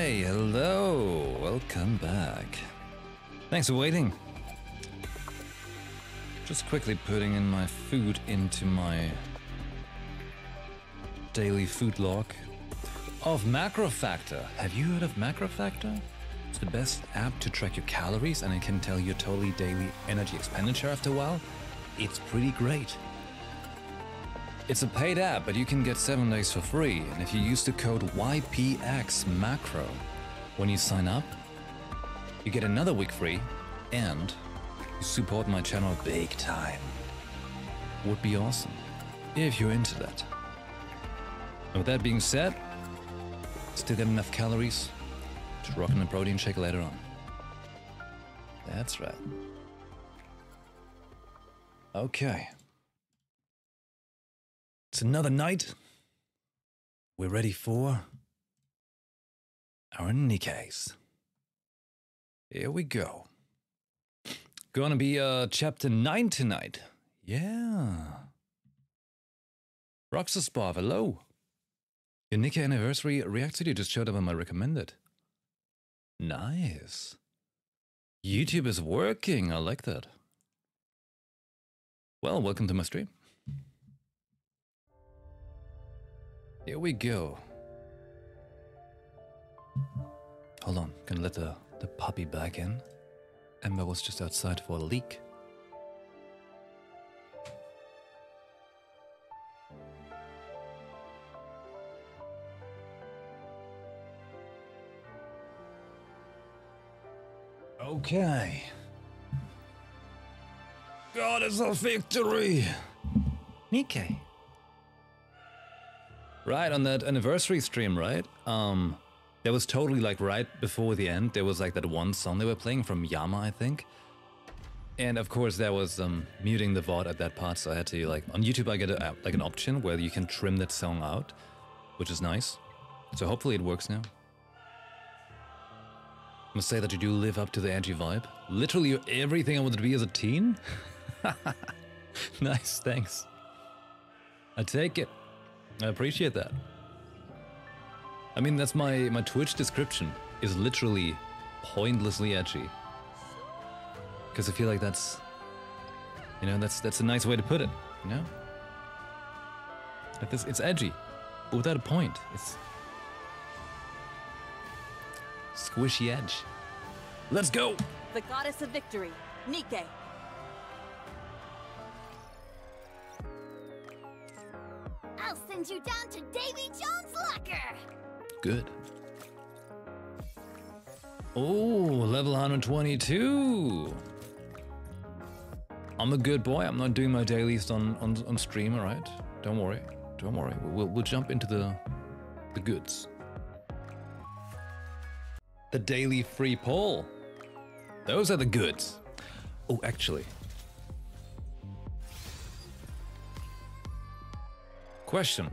NIKKE, hello, welcome back. Thanks for waiting. Just quickly putting in my food into my daily food log of MacroFactor. Have you heard of MacroFactor? It's the best app to track your calories and it can tell you totally daily energy expenditure after a while. It's pretty great. It's a paid app, but you can get 7 days for free. And if you use the code YPXMacro when you sign up, you get another week free and you support my channel big time. Would be awesome if you're into that. And with that being said, still get enough calories to rock in a protein shake later on. That's right. Okay. It's another night. We're ready for our NIKKEs. Here we go. Gonna be chapter 9 tonight. Yeah. Roxas Spa, hello. Your NIKKE anniversary react video just showed up on my recommended. Nice. YouTube is working, I like that. Well, welcome to my stream. Here we go. Hold on, gonna let the puppy back in. Ember was just outside for a leak. Okay. Goddess of victory! NIKKE. Right, on that anniversary stream, right? There was totally like right before the end, there was like that one song they were playing from Yama, I think. And of course there was muting the VOD at that part, so I had to like, on YouTube I get a, like an option where you can trim that song out, which is nice. So hopefully it works now. I must say that you do live up to the edgy vibe. Literally everything I wanted to be as a teen. Nice, thanks. I take it. I appreciate that. I mean, that's my Twitch description is literally pointlessly edgy. Because I feel like that's, you know, that's a nice way to put it, you know? Like this, it's edgy, but without a point. It's squishy edge. Let's go! The goddess of victory, NIKKE. I'll send you down to Davy Jones' locker. Good. Oh, level 122. I'm a good boy. I'm not doing my dailies on stream, all right? Don't worry. Don't worry. We'll jump into the goods. The daily free poll. Those are the goods. Oh, actually. Question.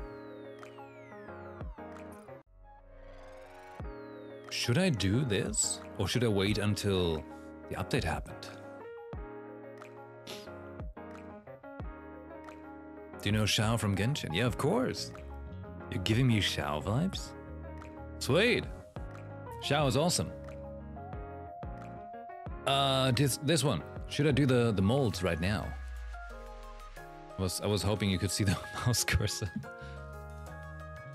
Should I do this or should I wait until the update happened? Do you know Shao from Genshin? Yeah, of course. You're giving me Shao vibes? Sweet. Shao is awesome. This one. Should I do the molds right now? I was hoping you could see the mouse cursor.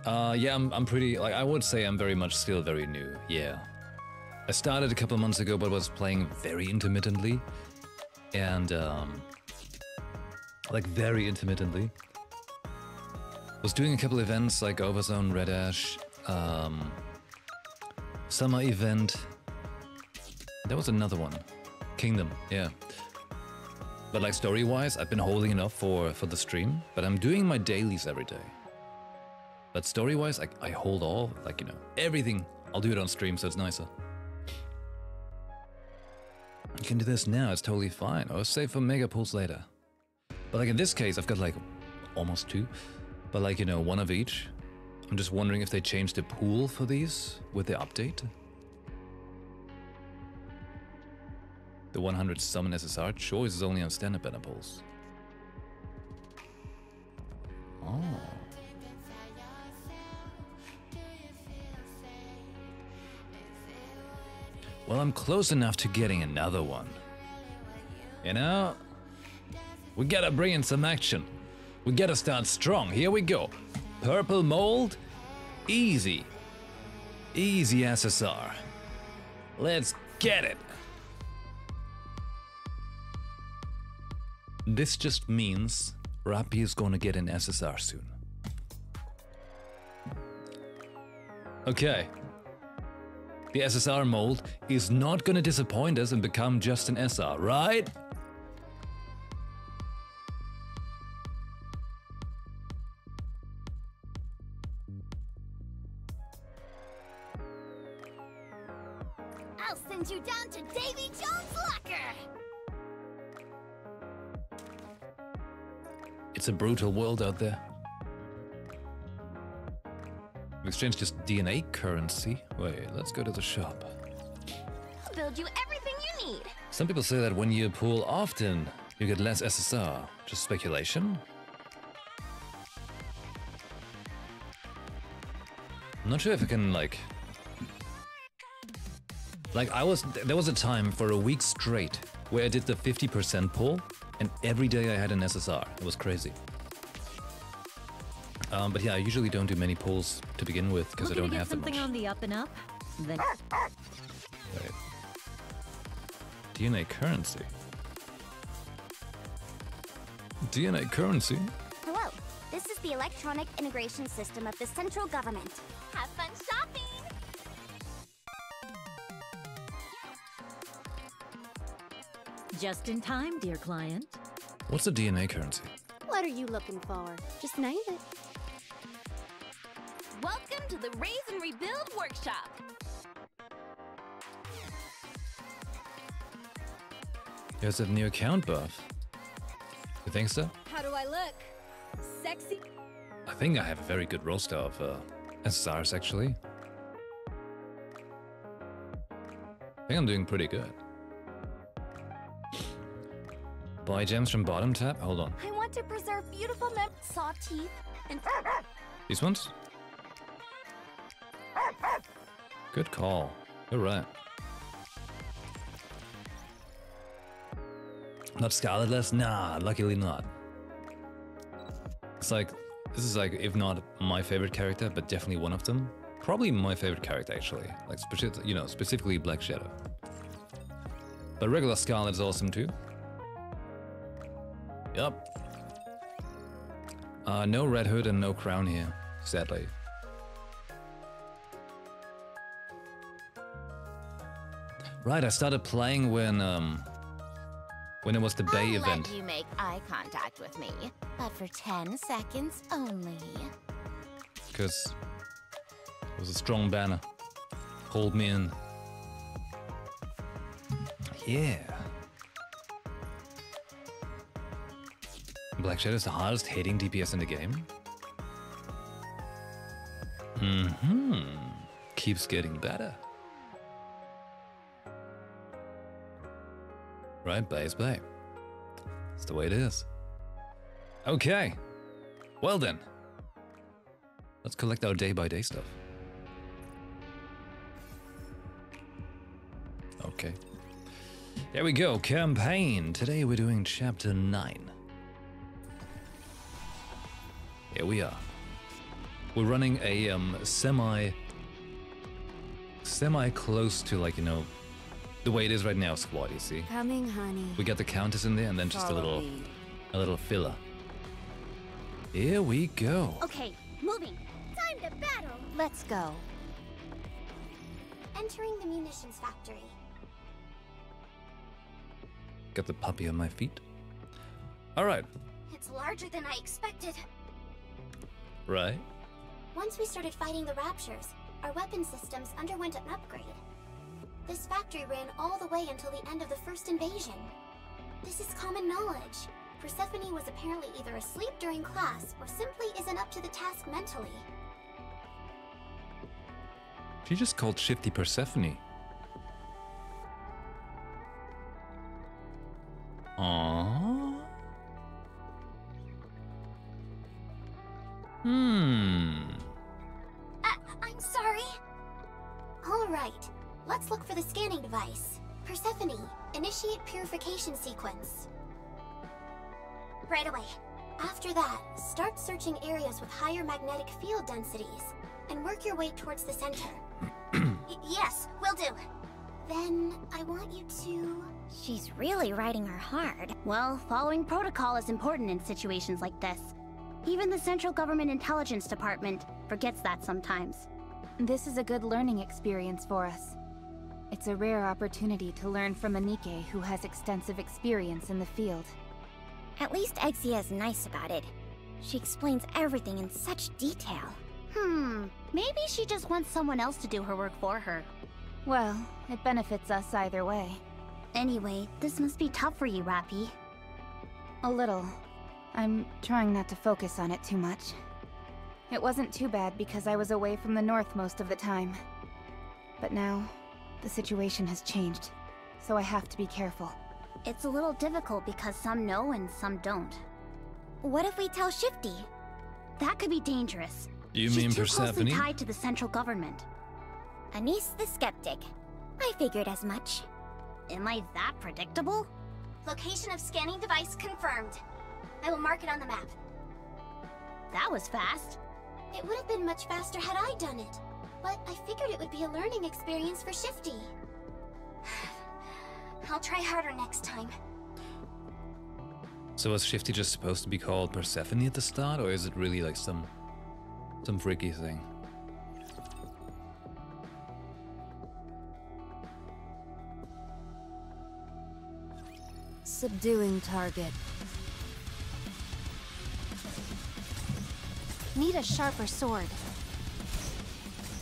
Yeah, I'm pretty, like, I would say I'm very much still very new, yeah. I started a couple months ago, but was playing very intermittently. And, like, very intermittently. Was doing a couple events, like Overzone, Red Ash, Summer Event. There was another one. Kingdom, yeah. But like story-wise, I've been holding it up for the stream, but I'm doing my dailies every day. But story-wise, I hold all, like, you know, everything. I'll do it on stream, so it's nicer. You can do this now, it's totally fine. I'll save for mega pulls later. But like in this case, I've got like almost 2. But like, you know, 1 of each. I'm just wondering if they changed the pool for these with the update. The 100 summon SSR choice is only on standard banner pulls. Oh. Well, I'm close enough to getting another one. You know, we gotta bring in some action. We gotta start strong. Here we go. Purple mold. Easy. Easy SSR. Let's get it. This just means Rappy is gonna get an SSR soon. Okay. The SSR mold is not gonna disappoint us and become just an SR, right? I'll send you down to Davy Jones' locker! It's a brutal world out there. We exchanged just DNA currency. Wait, let's go to the shop. I'll build you everything you need! Some people say that when you pull often, you get less SSR. Just speculation? I'm not sure if I can, like, there was a time for a week straight where I did the 50% pull, and every day I had an SSR. It was crazy. But yeah, I usually don't do many pulls to begin with because I don't have that much. Something on the up and up? Then Wait. DNA currency. DNA currency? Hello, this is the electronic integration system of the central government. Have fun shopping! just in time, dear client. What's the DNA currency? What are you looking for? Just name it. Welcome to the Raise and Rebuild Workshop. Here's a new account buff. You think so? How do I look? Sexy? I think I have a very good roster of SSRs actually. I think I'm doing pretty good. Buy gems from bottom tab? Hold on. I want to preserve beautiful saw teeth and These ones? Good call. You're right. Not Scarletless? Nah, luckily not. It's like, this is like, if not my favorite character, but definitely one of them. Probably my favorite character actually. Like, you know, specifically Black Shadow. But regular Scarlet is awesome too. Yup. No Red Hood and no Crown here, sadly. Right, I started playing when it was the Bay I'll event. let you make eye contact with me, but for 10 seconds only. Because it was a strong banner. Hold me in. Yeah. Black Shadow is the hardest hitting DPS in the game. Keeps getting better. Right, Bay is Bay. That's the way it is. Okay. Well then. Let's collect our day-by-day stuff. Okay. There we go, campaign. Today we're doing chapter 9. Here we are. We're running a semi close to, like, you know, the way it is right now squad, you see. Coming, honey. We got the countess in there and then just a little filler. Here we go. Okay, moving. Time to battle. Let's go. Entering the munitions factory. Got the puppy on my feet. All right. It's larger than I expected. Right. Once we started fighting the Raptures, our weapon systems underwent an upgrade. This factory ran all the way until the end of the first invasion. This is common knowledge. Persephone was apparently either asleep during class or simply isn't up to the task mentally. She just called Shifty Persephone. Aww. I'm sorry. All right, Let's look for the scanning device. Persephone, initiate purification sequence. Right away. After that, start searching areas with higher magnetic field densities, and work your way towards the center. Yes, will do. Then, I want you to... She's really riding her hard. Well, following protocol is important in situations like this. Even the Central Government Intelligence Department forgets that sometimes. This is a good learning experience for us. It's a rare opportunity to learn from a NIKKE who has extensive experience in the field. At least Exia is nice about it. She explains everything in such detail. Maybe she just wants someone else to do her work for her. Well, it benefits us either way. Anyway, this must be tough for you, Rappy. A little. I'm trying not to focus on it too much. It wasn't too bad because I was away from the north most of the time. But now, the situation has changed, so I have to be careful. It's a little difficult because some know and some don't. What if we tell Shifty? That could be dangerous. You She's mean too Persephone? closely tied to the central government. Anise the Skeptic. I figured as much. Am I that predictable? Location of scanning device confirmed. I will mark it on the map. That was fast. It would have been much faster had I done it. But I figured it would be a learning experience for Shifty. I'll try harder next time. So was Shifty just supposed to be called Persephone at the start, or is it really like some freaky thing? Subduing target. Need a sharper sword.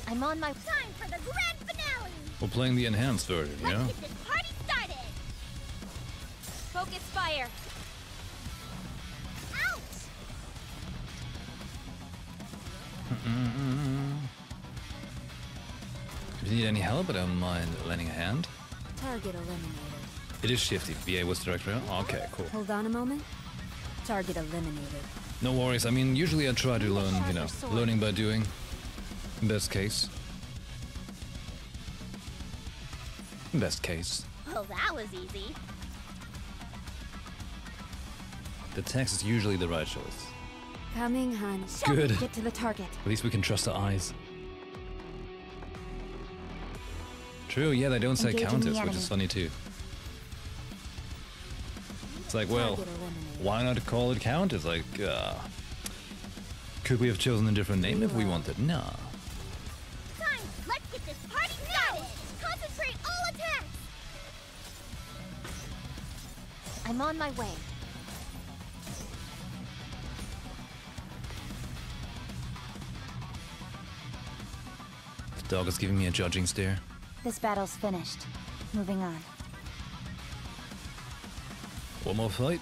I'm on my time for the grand finale! We're playing the enhanced version, you know? Let's get this party started! Focus fire! Out! If you need any help, I don't mind lending a hand. Target eliminated. It is Shifty. BA was director. Okay, cool. Hold on a moment. Target eliminated. No worries. I mean, usually I try to learn, you know, learning by doing. In best case. In best case. Well, that was easy. The text is usually the right choice. Coming, hon. Good. Get to the target. At least we can trust our eyes. True, yeah, they don't say Engaging the counters, which enemy. is funny too. It's like, well, Target eliminated. why not call it counters? Like, could we have chosen a different name if we wanted? Nah. Time! Let's get this party started! Concentrate all attacks! I'm on my way. The dog is giving me a judging stare. This battle's finished. Moving on. One more fight.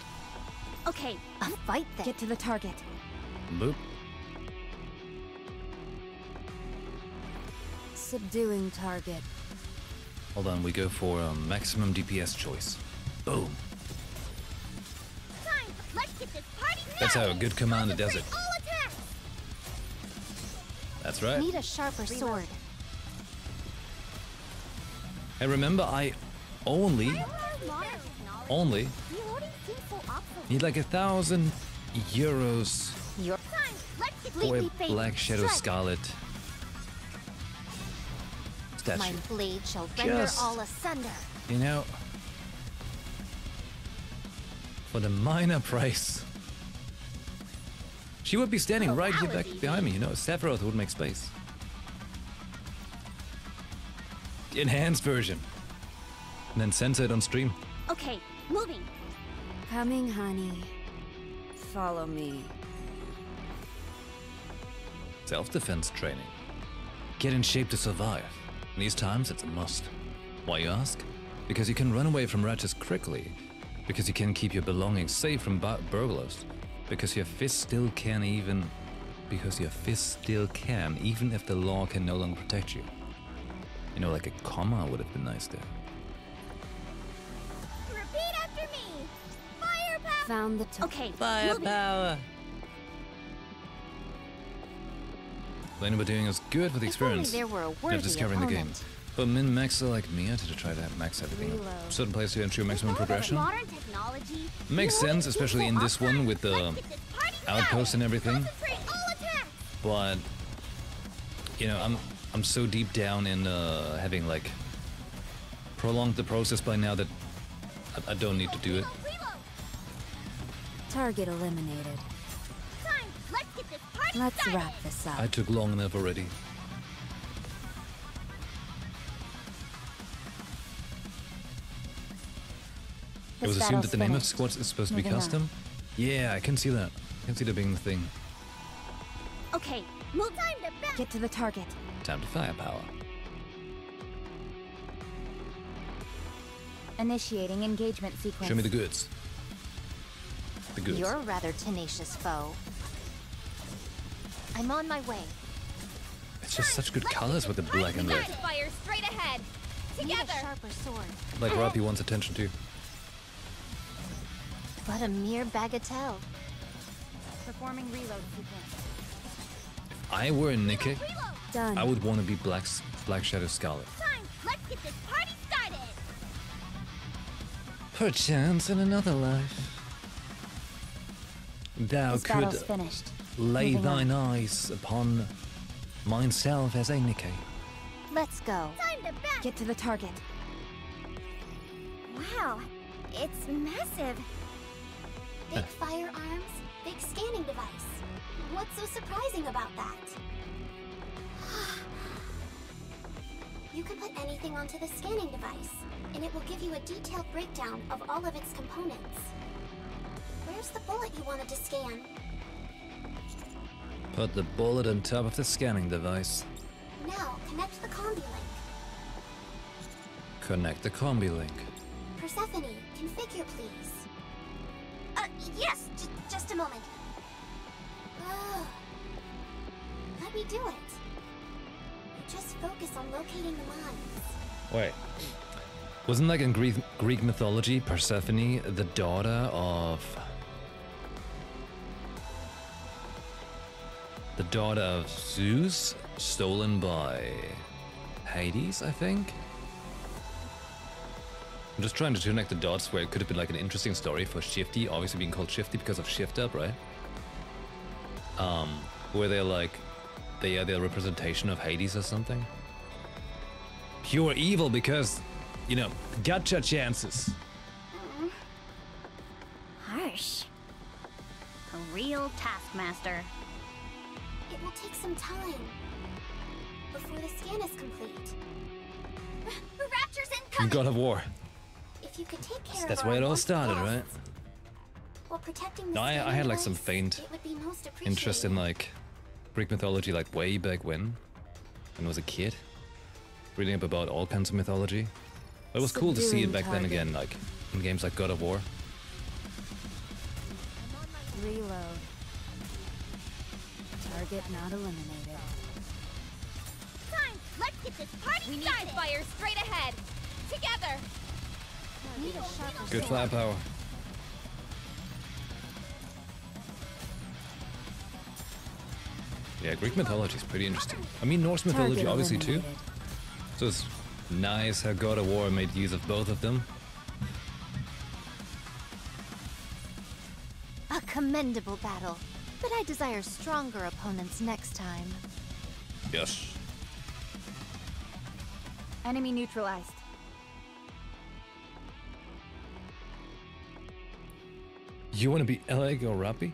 Okay, a fight then. Get to the target. Boop. Subduing target. Hold on, we go for a maximum DPS choice. Boom. Time! Let's get this party started! That's how a good commander does it. Concentrate all attacks! That's right. Need a sharper sword. And remember, I only need like 1,000 euros Your time! Let's get for a Leafy Fate. Black Shadow Strike. Scarlet statue. My blade shall render Just- all asunder. You know, for the minor price. She would be standing Oh, right that here was back easy. behind me, you know, Sephiroth would make space. The enhanced version. And then censor it on stream. Okay, moving. Coming, honey. Follow me. Self-defense training. Get in shape to survive. In these times, it's a must. Why, you ask? Because you can run away from ratchets quickly. Because you can keep your belongings safe from burglars. Because your fist still can even... Because your fist still can, even if the law can no longer protect you. You know, like a comma would have been nice there. Repeat after me. Firepower. Found the Okay, moving. Firepower! Learning about doing is good for the If only experience there were a of worthy discovering the game. opponent. But min-maxer like me, I had to try to max everything up. Certain places to ensure maximum progression. Modern technology. Makes sense, especially in this one with the outpost and everything. But you know, I'm so deep down in having like prolonged the process by now that I don't need to do it. Target eliminated. Let's wrap this up. I took long enough already. It was assumed that the name of squads is supposed to be custom. Yeah, I can see that. I can see that being the thing. Okay, move time to back. Get to the target. Time to firepower. Initiating engagement sequence. Show me the goods. The goods. You're a rather tenacious foe. I'm on my way. It's just such good colors with the black and red. Fire straight ahead. Together. Need a sharper sword. Like Robbie wants attention too. But a mere bagatelle. Performing reload sequence. If I were a NIKKE, Done. I would want to be Black Shadow Scarlet. Let's get this party started. Perchance in another life, thou This could battle's finished. lay Moving thine eyes upon myself as a NIKKE. Let's go. Get to the target. Wow, it's massive. Big firearms, big scanning device. What's so surprising about that? You can put anything onto the scanning device, and it will give you a detailed breakdown of all of its components. Where's the bullet you wanted to scan? Put the bullet on top of the scanning device. Now, connect the combi link. Connect the combi link. Persephone, configure please. Yes, just a moment. Let me do it. Just focus on locating the mines. Wait. Wasn't like in Greek mythology, Persephone, the daughter of... the daughter of Zeus, stolen by Hades, I think? I'm just trying to connect the dots where it could have been like an interesting story for Shifty, obviously being called Shifty because of Shift Up, right? Where they're like, they are the representation of Hades or something. Pure evil because, you know, gotcha chances. Harsh. A real taskmaster. It will take some time before the scan is complete. Rapture's incoming! God of War. If you could take care That's of where our it all once started, lost, right? While protecting the No, I scanning had like some device, faint it would be most interest in appreciated. like Greek mythology, like way back when I was a kid, reading up about all kinds of mythology. But it was cool to see it back then again, like in games like God of War. Reload. Target not eliminated. Let's get this party started. We need to fire straight ahead. Together. Need a sharper Good sword. firepower. Yeah, Greek mythology is pretty interesting. I mean, Norse mythology Target obviously too. eliminated. So it's nice how God of War made use of both of them. A commendable battle, but I desire stronger opponents next time. Yes. Enemy neutralized. You want to be Eleg or Rappi?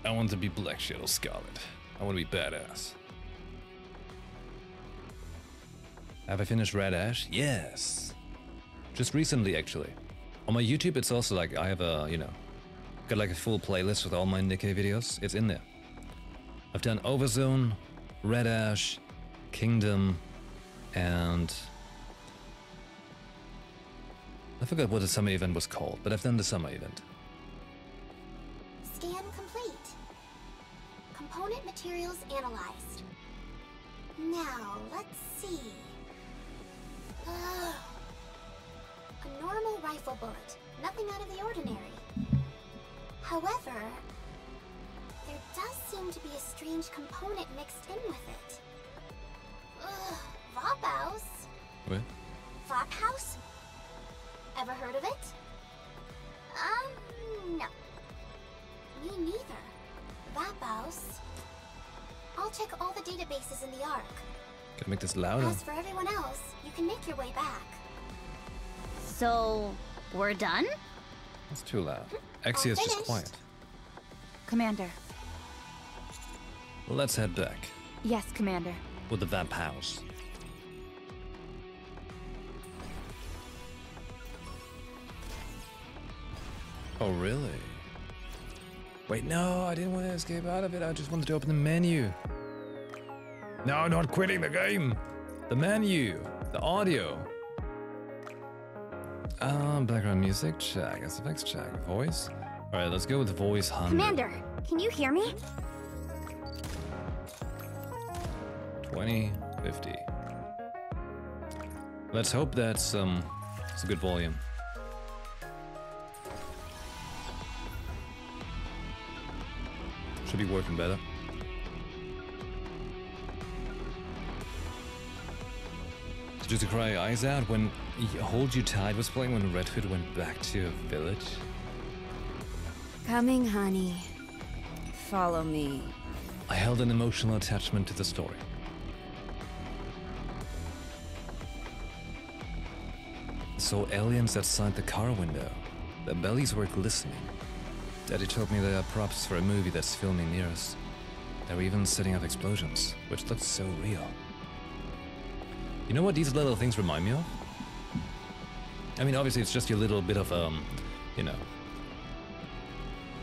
I want to be Black Shadow Scarlet. I want to be badass. Have I finished Red Ash? Yes. Just recently, actually. On my YouTube, it's also like I have a, you know, got like a full playlist with all my NIKKE videos. It's in there. I've done Overzone, Red Ash, Kingdom, and I forgot what the summer event was called, but I've done the summer event. Scan complete. Component materials analyzed. Now, let's see. A normal rifle bullet. Nothing out of the ordinary. However, there does seem to be a strange component mixed in with it. Vop House? What? Vop House? Ever heard of it? No. Me neither. Vop House? I'll check all the databases in the Ark. Gotta make this louder. As for everyone else, you can make your way back. So, we're done? It's too loud. Exia is just finished. quiet. Commander. Let's head back. Yes, Commander. With the Vamp House. Oh, really? Wait, no, I didn't want to escape out of it. I just wanted to open the menu. No, not quitting the game. The menu. The audio. Background music, check. SFX, check. Voice. Alright, let's go with voice 100. Commander, can you hear me? 20, 50. Let's hope that's it's a good volume. Should be working better. Did you cry your eyes out when Hold You Tight was playing when Red Hood went back to a village? Coming, honey. Follow me. I held an emotional attachment to the story. Saw aliens outside the car window. Their bellies were glistening. Daddy told me they are props for a movie that's filming near us. They were even setting up explosions, which looked so real. You know what these little things remind me of? I mean, obviously it's just your little bit of, you know,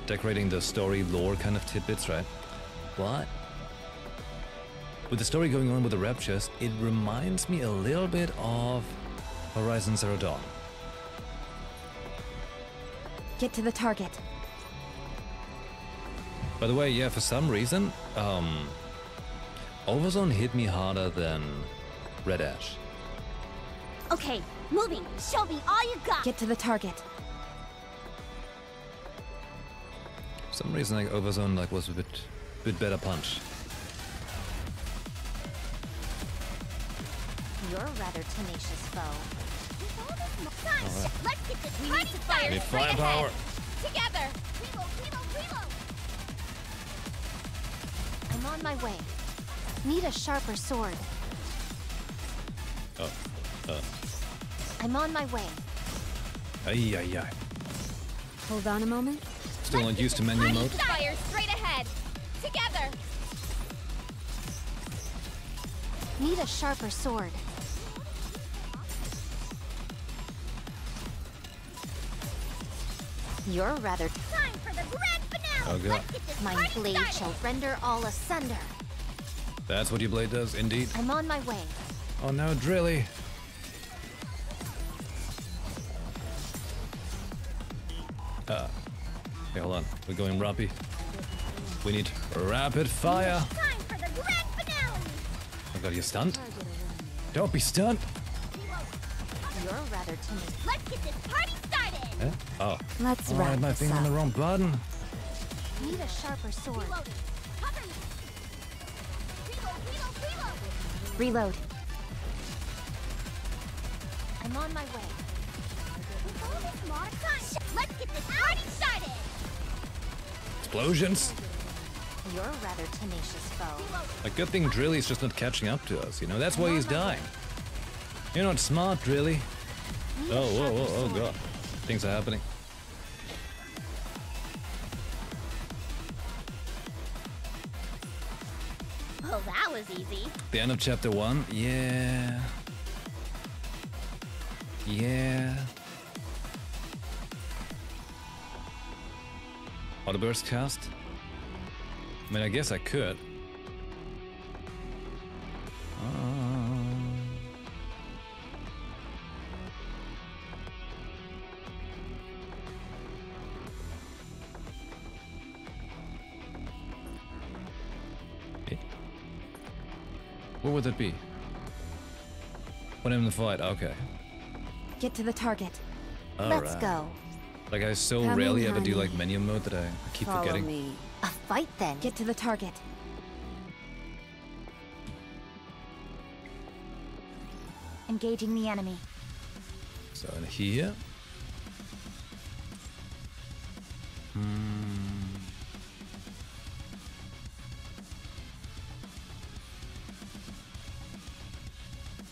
decorating the story lore kind of tidbits, right? But with the story going on with the Raptures, it reminds me a little bit of Horizon Zero Dawn. Get to the target. By the way, yeah, for some reason, Overzone hit me harder than Red Ash. Okay, moving. Show me all you got. Get to the target. For some reason, like Overzone was a bit better punch. You're a rather tenacious foe. Alright. Let's get this party started. Need Straight firepower. ahead. Together. Reload. I'm on my way. Need a sharper sword. I'm on my way. Ay. Hold on a moment. Still not used to manual mode. Fire straight ahead. Together. Need a sharper sword. You're rather time for the grand finale. Oh god. Let's get this my blade started. Shall render all asunder. That's what your blade does, indeed. I'm on my way. Oh no, Drilly. Hey, hold on. We're going rapid. We need rapid fire. Time for the grand finale. Oh god, you stunned? Don't be stunned. You're rather timid. Let's get this party started. Eh? Oh. Let's I wrap had my this finger on the up. wrong button. Need a sharper sword. Cover me. Reload. Reload. I'm on my way. With all this mod time, let's get this party started. Explosions. You're a rather tenacious foe. A good thing Drilly's just not catching up to us, you know? That's why he's dying. You're not smart, Drilly. Oh, whoa, oh god. Things are happening. Well, that was easy. The end of chapter 1? Yeah. Auto burst cast? I mean, I guess I could. Where would that be? When I'm in the fight, okay. Get to the target. Let's go. Like I so Come rarely in, ever do honey. like menu mode that I keep Follow forgetting. me. A fight then. Get to the target. engaging the enemy. So in here.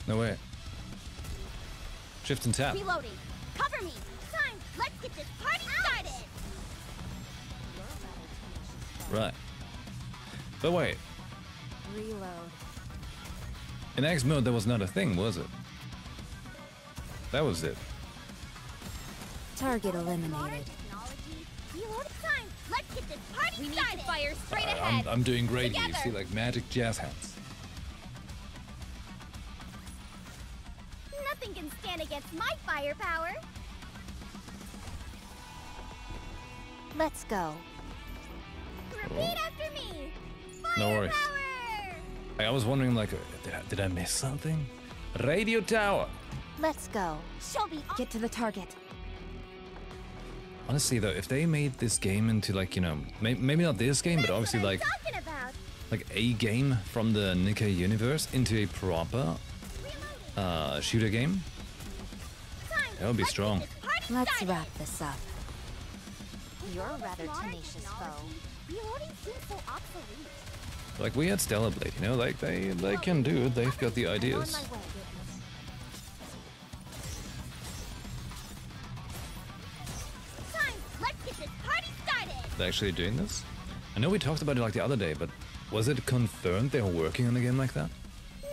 No way. Shift and tap. Reloading. Cover me. Time. Let's get this party started. Right. But wait. Reload. In X mode, there was not a thing, was it? That was it. Target eliminated. Reload time. Let's get this party started. We need to fire straight ahead. I'm doing great. Together. You see, like magic jazz hands. Nothing can stand against my firepower. Let's go. Repeat after me. No worries. Firepower. I was wondering, like, did I miss something? Radio tower. Let's go. She'll be Get to the target. Honestly, though, if they made this game into, like, you know, maybe not this game, but obviously what I'm like talking about. like a game from the NIKKE universe into a proper shooter game, Time. that would be Let's strong. get this party Let's started. wrap this up. You're a rather tenacious foe. Reloading seems so obsolete. Like we had Stellar Blade, you know, like they can do it. They've got the ideas. On my way. Time. Let's get this party started. They're actually doing this. I know we talked about it like the other day, but was it confirmed they were working on a game like that?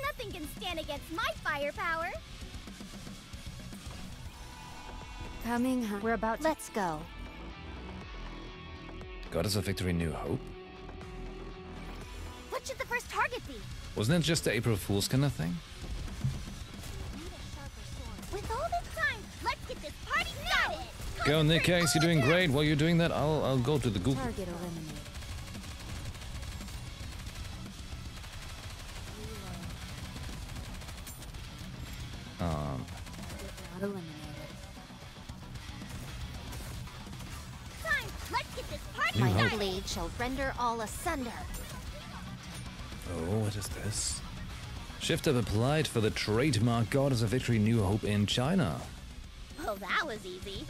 Nothing can stand against my firepower. Coming, huh? We're about to... Let's go. Goddess of Victory, New Hope. What should the first target be? Wasn't it just the April Fool's kind of thing? With all this time, let's get this party started. Go, NIKKE, you're doing great. While you're doing that, I'll go to the Google. Target eliminated. Um, Not eliminated. Time, let's get this party New My Hope. blade shall render all asunder. Oh, what is this? Shift up applied for the trademark Goddess of Victory, New Hope in China. Oh, that was easy.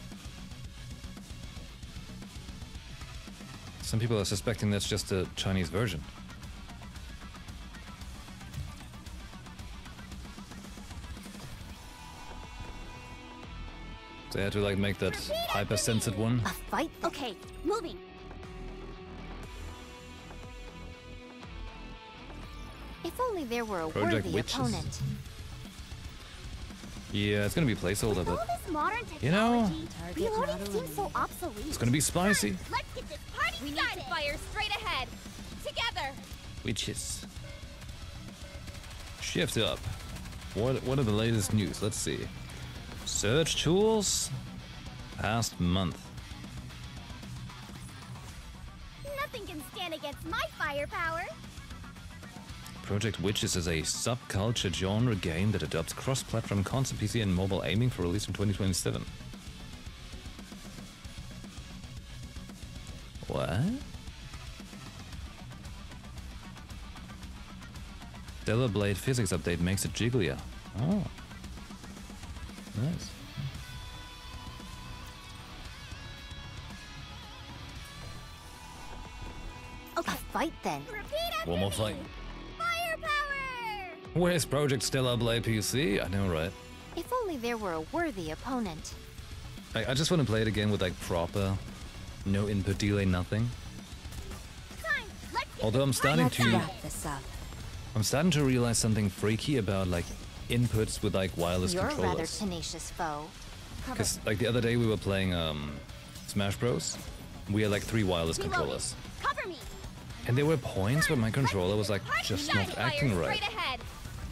Some people are suspecting that's just a Chinese version. They had to like make that hypersensitive one. A fight? Okay, moving. If only there were a Project worthy Witches. opponent. Yeah, it's gonna be placeholder, With all but this modern You know- technology, Target reloading not seems so obsolete. it's gonna be spicy. Let's get this party started. We need to fire straight ahead. Together. Witches. Shift up. What are the latest news? Let's see. Search tools. Past month. Nothing can stand against my firepower. Project Witches is a subculture genre game that adopts cross-platform concept PC and mobile aiming for release in 2027. What? Stellar Blade physics update makes it jigglier. Oh. Nice. Okay. A fight then. Repeat after One more me. fight. Firepower. Where's Project Stellar Blade PC? I know, right? If only there were a worthy opponent. I just want to play it again with like proper, no input delay, nothing. Time. Let's get Although I'm this party starting Let's to, wrap this up. I'm starting to realize something freaky about like inputs with like wireless You're a rather controllers. tenacious foe. Because like the other day we were playing Smash Bros. We had like 3 wireless Reloading. controllers, Cover me. and there were points where my controller was like just not acting right. Straight ahead.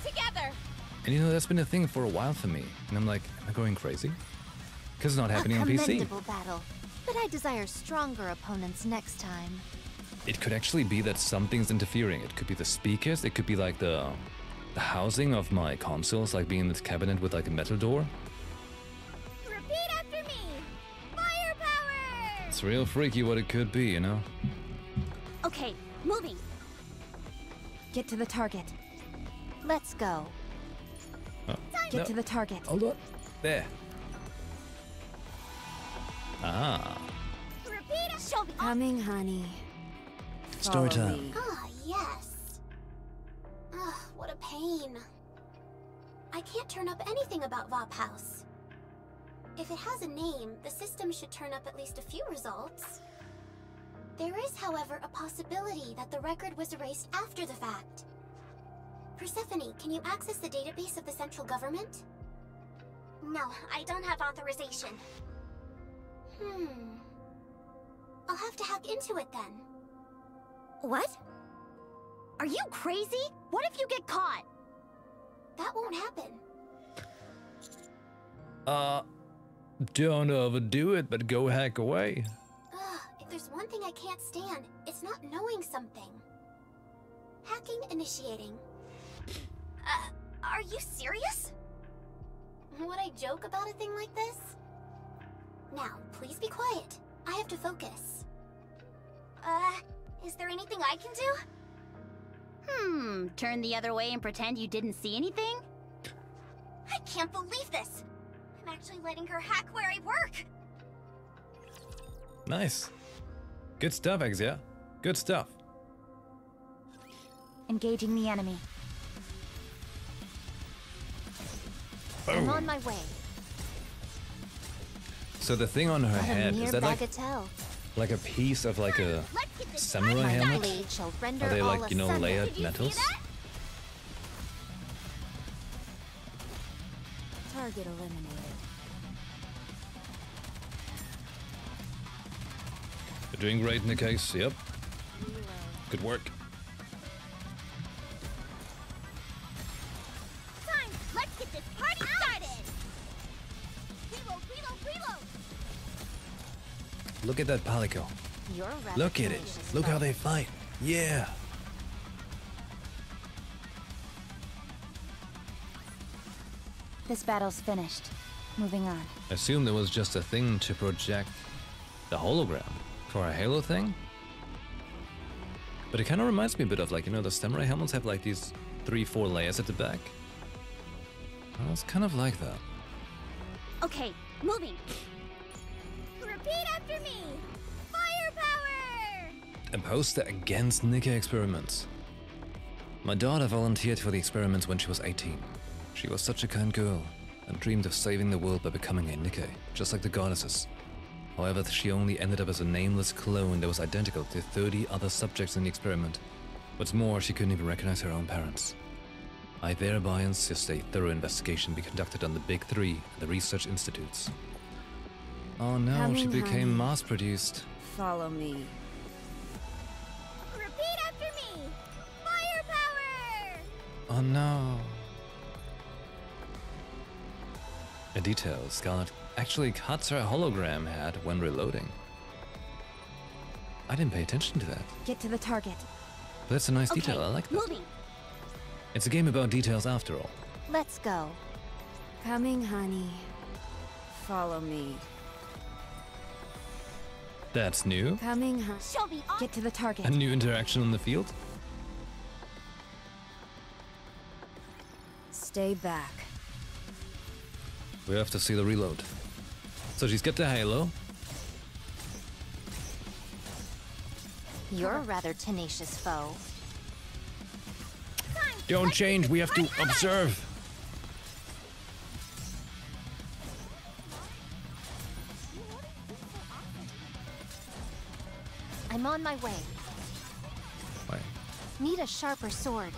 Together. And you know that's been a thing for a while for me, and I'm like, am I going crazy? Because it's not happening a on PC. commendable battle, but I desire stronger opponents next time. It could actually be that something's interfering. It could be the speakers. It could be like the housing of my consoles, like being in this cabinet with like a metal door. Repeat after me. Firepower. It's real freaky what it could be, you know? Okay, moving. Get to the target. Let's go. Oh, Get no. to the target. Hold on. There. Ah. Coming, honey. Story Follow time. me. Ah, yes. Ugh, what a pain. I can't turn up anything about Vop House. If it has a name, the system should turn up at least a few results. There is, however, a possibility that the record was erased after the fact. Persephone, can you access the database of the central government? No, I don't have authorization. I'll have to hack into it then. What? Are you crazy? What if you get caught? That won't happen. Don't overdo it, but go hack away. Ugh, if there's one thing I can't stand, it's not knowing something. Hacking initiating. Are you serious? Would I joke about a thing like this? Now, please be quiet. I have to focus. Is there anything I can do? Turn the other way and pretend you didn't see anything? I can't believe this! I'm actually letting her hack where I work! Nice. Good stuff, Exia. Good stuff. Engaging the enemy. I'm on my way. So the thing on her What a head, mere is that bagatelle. like a piece of like a samurai My helmet? blade shall render Are they all like, you know, asunder. layered Did you see metals? that? Target eliminated. You're doing great in the case, yep. Good work. Time. Let's get this party started. Reload. Look at that palico. You're rather Look at it. tenacious, Look how though. they fight. Yeah. This battle's finished. Moving on. I assume there was just a thing to project the hologram for a Halo thing. But it kind of reminds me a bit of like, you know, the samurai helmets have like these 3-4 layers at the back. Well, it's kind of like that. Okay, moving. Repeat after me. Firepower. A poster against NIKKE experiments. My daughter volunteered for the experiments when she was 18. She was such a kind girl and dreamed of saving the world by becoming a NIKKE, just like the goddesses. However, she only ended up as a nameless clone that was identical to 30 other subjects in the experiment. What's more, she couldn't even recognize her own parents. I thereby insist a thorough investigation be conducted on the Big Three and the research institutes. Oh no, she Coming, became honey. mass-produced. Follow me. Repeat after me. Firepower. Oh no. A detail, Scarlet actually cuts her hologram head when reloading. I didn't pay attention to that. Get to the target. But that's a nice Okay, detail, I like that. moving. It's a game about details after all. Let's go. Coming, honey. Follow me. That's new. Coming, honey. She'll be on. Get to the target. A new interaction on the field. Stay back. We have to see the reload. So she's got the halo. You're a rather tenacious foe. Don't change, we have to observe. I'm on my way. Wait. Need a sharper sword.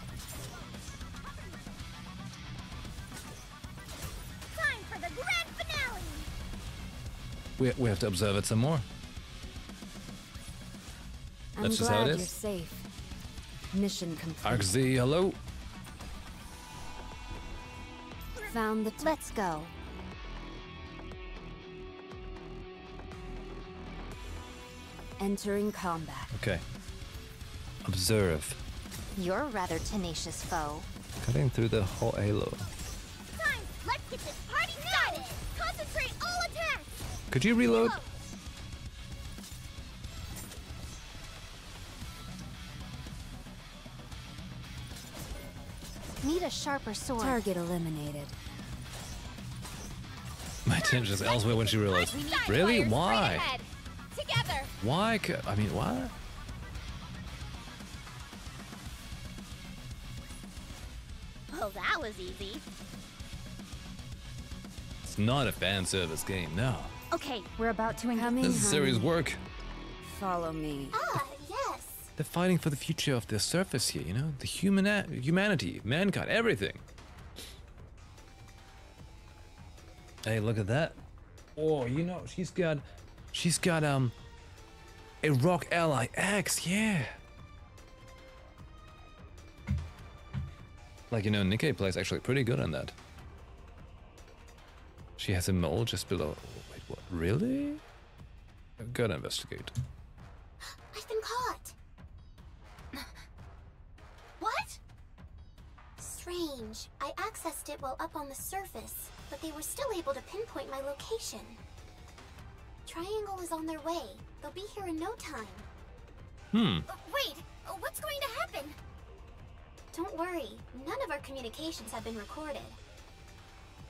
Time for the grand finale. We have to observe it some more. I'm That's just how glad it you're is. safe. Mission complete. Arc Z, hello. Found the Let's go. entering combat. Okay. Observe. You're a rather tenacious foe. Cutting through the whole halo. Time. Let's get this party started. Concentrate all attacks. Could you reload? Need a sharper sword. Target eliminated. attention is elsewhere when she realized. Side Really? fire, straight Why? ahead. Together. Why? I mean, what? Well, that was easy. It's not a fan service game, no. Okay, We're about to engage. Coming, This is serious honey. work. Follow me. Ah, yes. They're fighting for the future of the surface here, you know? The humanity, mankind, everything. Hey, look at that. Oh, you know, she's got a rock ally axe, yeah. Like, you know, NIKKE plays actually pretty good on that. She has a mole just below. Wait, what? Really? I've gotta investigate. I've been caught. What? Strange. I accessed it while up on the surface, but they were still able to pinpoint my location. Triangle is on their way. They'll be here in no time. Wait, what's going to happen? Don't worry. None of our communications have been recorded.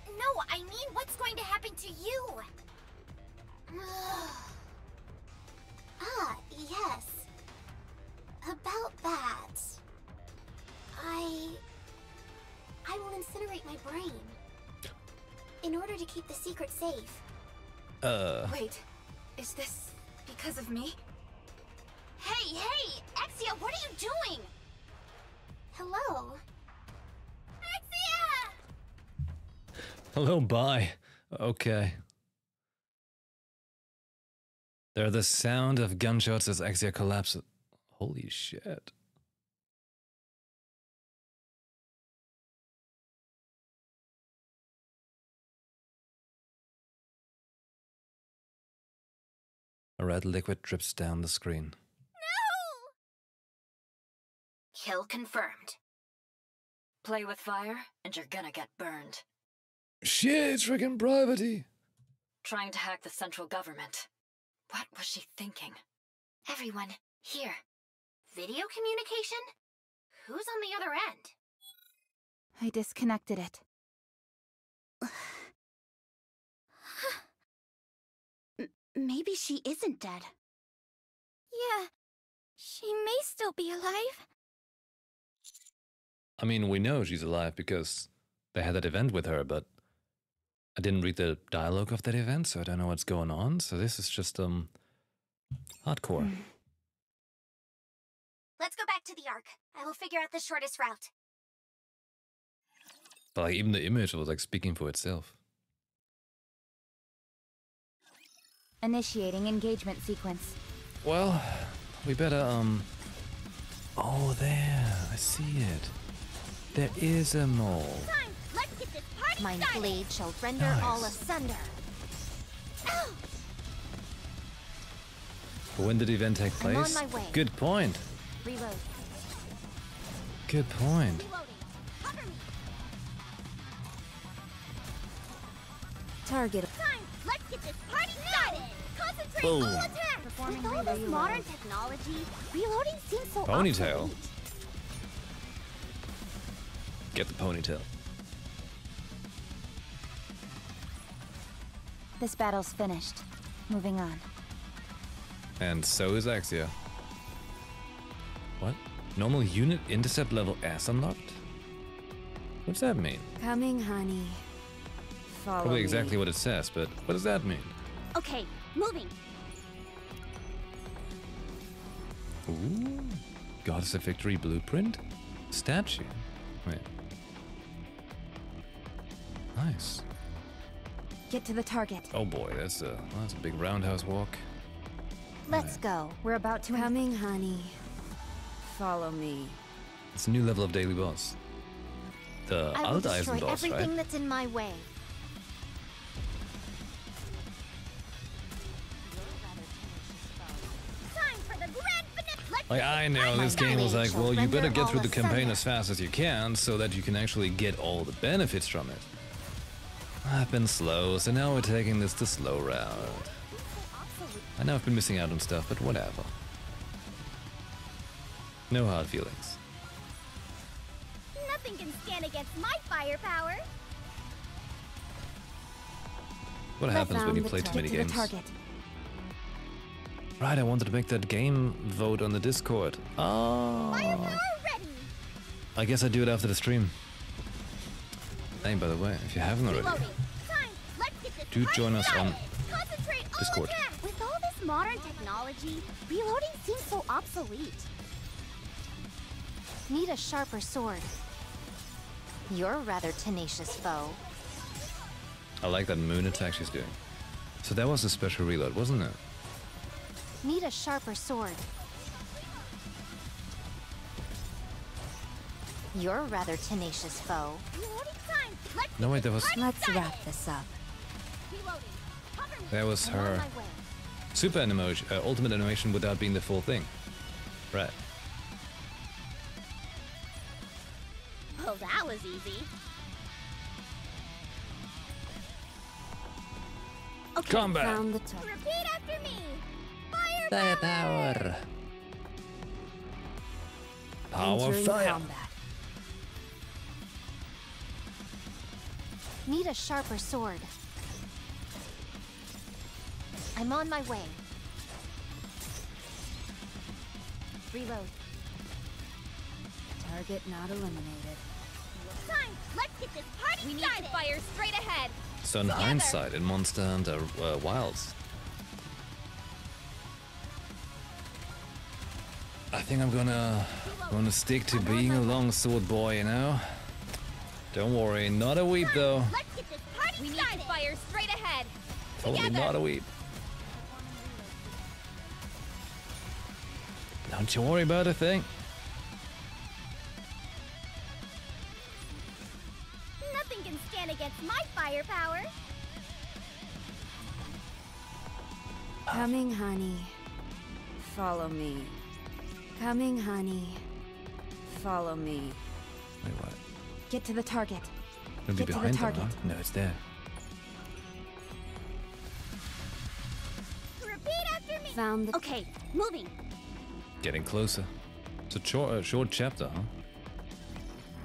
No, I mean, what's going to happen to you? Ah, yes. About that. I will incinerate my brain. In order to keep the secret safe. Wait, is this because of me? Hey, Exia, what are you doing? Hello? Exia! Hello, bye. Okay. They're the sound of gunshots as Exia collapses. Holy shit. A red liquid drips down the screen. Kill confirmed. Play with fire, and you're gonna get burned. Shit, it's freaking privacy. Trying to hack the central government. What was she thinking? Everyone, here. Video communication? Who's on the other end? I disconnected it. Maybe she isn't dead. Yeah, she may still be alive. I mean, we know she's alive because they had that event with her, but I didn't read the dialogue of that event, so I don't know what's going on. So this is just, hardcore. Let's go back to the Ark. I will figure out the shortest route. But like, even the image was like speaking for itself. Initiating engagement sequence. Well, we better, oh, there, I see it. There is a mole. Time, let's get this party My started. blade shall render Nice. all asunder. But when did the event take I'm on place? my way. Good point. Reload. Good point. Reloading. Cover me. Target. Time, let's get this party started. Concentrate Boom. all attacks. Performing With all this reload. modern technology, reloading seems so Ponytail. obsolete. Get the ponytail. This battle's finished. Moving on. And so is Axia. What? Normal unit intercept level S unlocked? What's that mean? Coming, honey. Follow Probably me. exactly what it says, but what does that mean? Okay, moving. Ooh. Goddess of Victory blueprint? Statue. Wait. Nice. Get to the target. Oh boy, that's a big roundhouse walk. Let's go. We're about to Coming, honey. Follow me. It's a new level of daily boss. The I will Alteisen destroy boss, everything right? that's in my way. Time for the grand finale. Let's Like, get I this know party this game was like, shall well, you render better get all through the campaign asunder. as fast as you can so that you can actually get all the benefits from it. I've been slow, so now we're taking this the slow route. I know I've been missing out on stuff, but whatever. No hard feelings. Nothing can stand against my firepower. What happens when you play too many games? Right, I wanted to make that game vote on the Discord. Oh. I guess I do it after the stream. Hey, by the way, if you haven't already, do join us on Discord. With all this modern technology, reloading seems so obsolete. Need a sharper sword. You're a rather tenacious foe. I like that moon attack she's doing. So that was a special reload, wasn't it? Need a sharper sword. You're a rather tenacious foe. No, wait, that was... Let's wrap this up. That was her super animation, ultimate animation without being the full thing. Right. Oh, that was easy. Okay, Combat! Found the top. repeat after me. Fire power! Power Entering fire! combat. Need a sharper sword. I'm on my way. Reload. Target not eliminated. Time. Let's get this party We need to fire straight ahead. So in hindsight, in Monster Hunter Wilds, I think I'm gonna stick to being a longsword boy, you know? Don't worry, not a weep though. Let's get this party We need to fire straight ahead. Totally Together. not a weep. Don't you worry about a thing. Nothing can stand against my firepower. Coming, honey. Follow me. Coming, honey. Follow me. Wait, what? Get to the target. It'll be Get to the behind them, target. huh? No, it's there. Repeat after me. Found the Okay, moving. Getting closer. It's a short chapter, huh?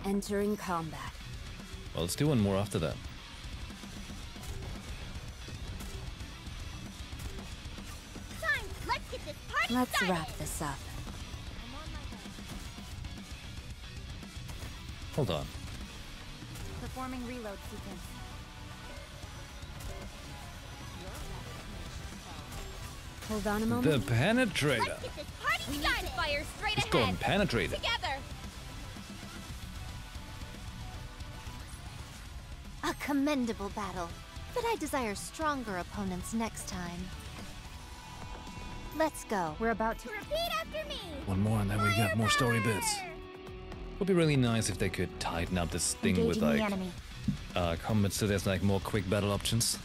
entering combat. Well, let's do one more after that. Time. Let's get this party Let's started. wrap this up. Hold on. Performing reload sequence. Hold on a The moment. penetrator. Let's get this party We need started. to fire straight It's ahead. going penetrator. Together. A commendable battle, but I desire stronger opponents next time. Let's go. We're about to. Repeat after me. One more and then we got more story bits. Would be really nice if they could tighten up this thing with Engaging the like enemy. combat so there's like more quick battle options.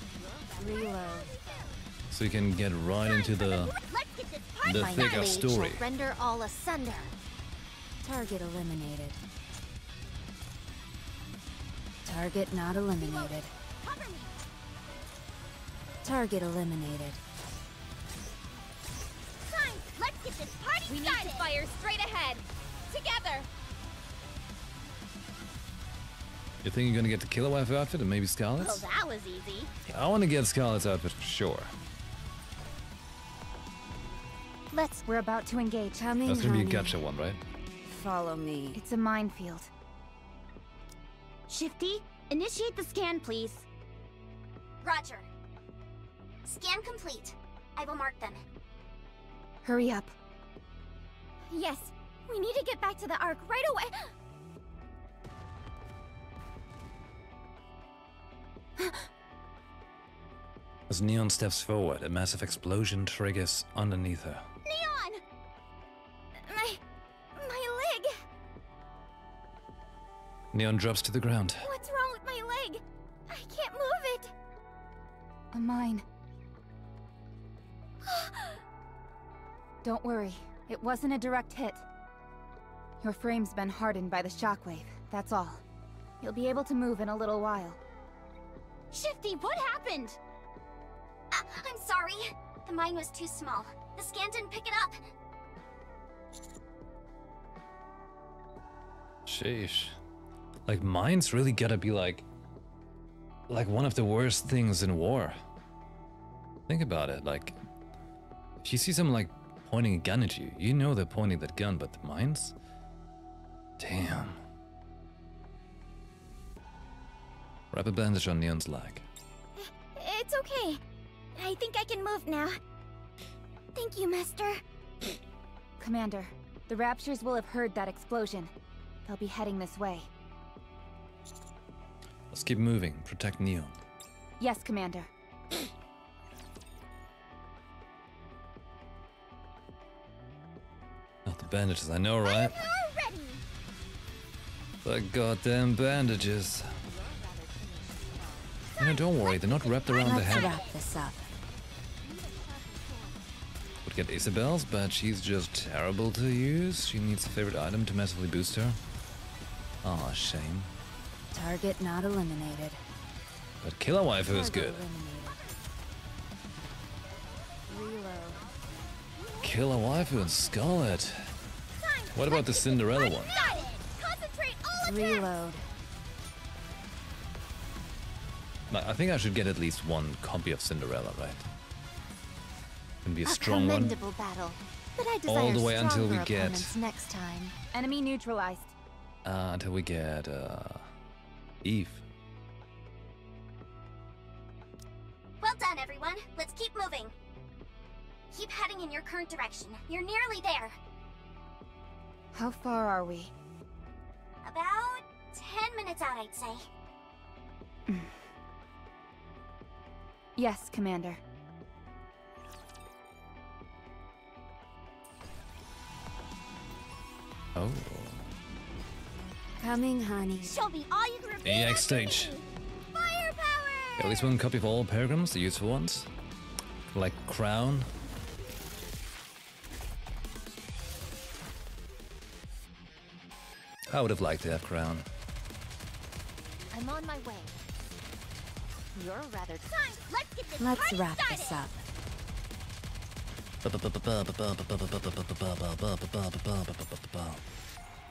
Reload. So you can get right into the Let's get this party the My thicker blade story. shall render all asunder. Target eliminated. Target not eliminated. Cover me. Target eliminated. Time. Let's get this party We need started. to fire straight ahead. Together. You think you're gonna get the Killer Wife outfit and maybe Oh, Scarlet's? that was easy. I want to get Scarlet's outfit for sure. Let's. We're about to engage. Coming, That's gonna be a honey. gacha one, right? Follow me. It's a minefield. Shifty, initiate the scan, please. Roger. Scan complete. I will mark them. Hurry up. Yes, we need to get back to the Ark right away. As Neon steps forward, a massive explosion triggers underneath her. Neon! My leg! Neon drops to the ground. What's wrong with my leg? I can't move it. A mine. Don't worry. It wasn't a direct hit. Your frame's been hardened by the shockwave. That's all. You'll be able to move in a little while. Shifty, what happened? I'm sorry. The mine was too small. The scan didn't pick it up. Sheesh. Like, mines really gotta be like one of the worst things in war. Think about it, like, if you see someone like pointing a gun at you, you know they're pointing that gun, but the mines? Damn. Wrap a bandage on Neon's leg. It's okay. I think I can move now. Thank you, Master. Commander, the Raptures will have heard that explosion. They'll be heading this way. Let's keep moving. Protect Neon. Yes, Commander. Not the bandages, I know, right? The goddamn bandages. You know, don't worry, they're not wrapped around the Let's head. wrap this up. Would get Isabel's, but she's just terrible to use. She needs a favorite item to massively boost her. Aw, shame. Target not eliminated. But Killer Waifu is Target good. eliminated. Reload. Killer Waifu and Scarlet. What about the Cinderella one? Concentrate all Reload. Like, I think I should get at least one copy of Cinderella, right? Can be a A strong one. commendable battle, but I desire All the way until we stronger get opponents next time. Enemy neutralized. until we get Eve. Well done, everyone. Let's keep moving. Keep heading in your current direction. You're nearly there. How far are we? About 10 minutes out, I'd say. Yes, Commander. Oh. Coming, honey. Show me all you can reveal. EX stage. Firepower! At least one copy of all pilgrims, the useful ones. Like Crown. I would have liked to have Crown. I'm on my way. You're rather Time, let's get this Let's party wrap started. this up.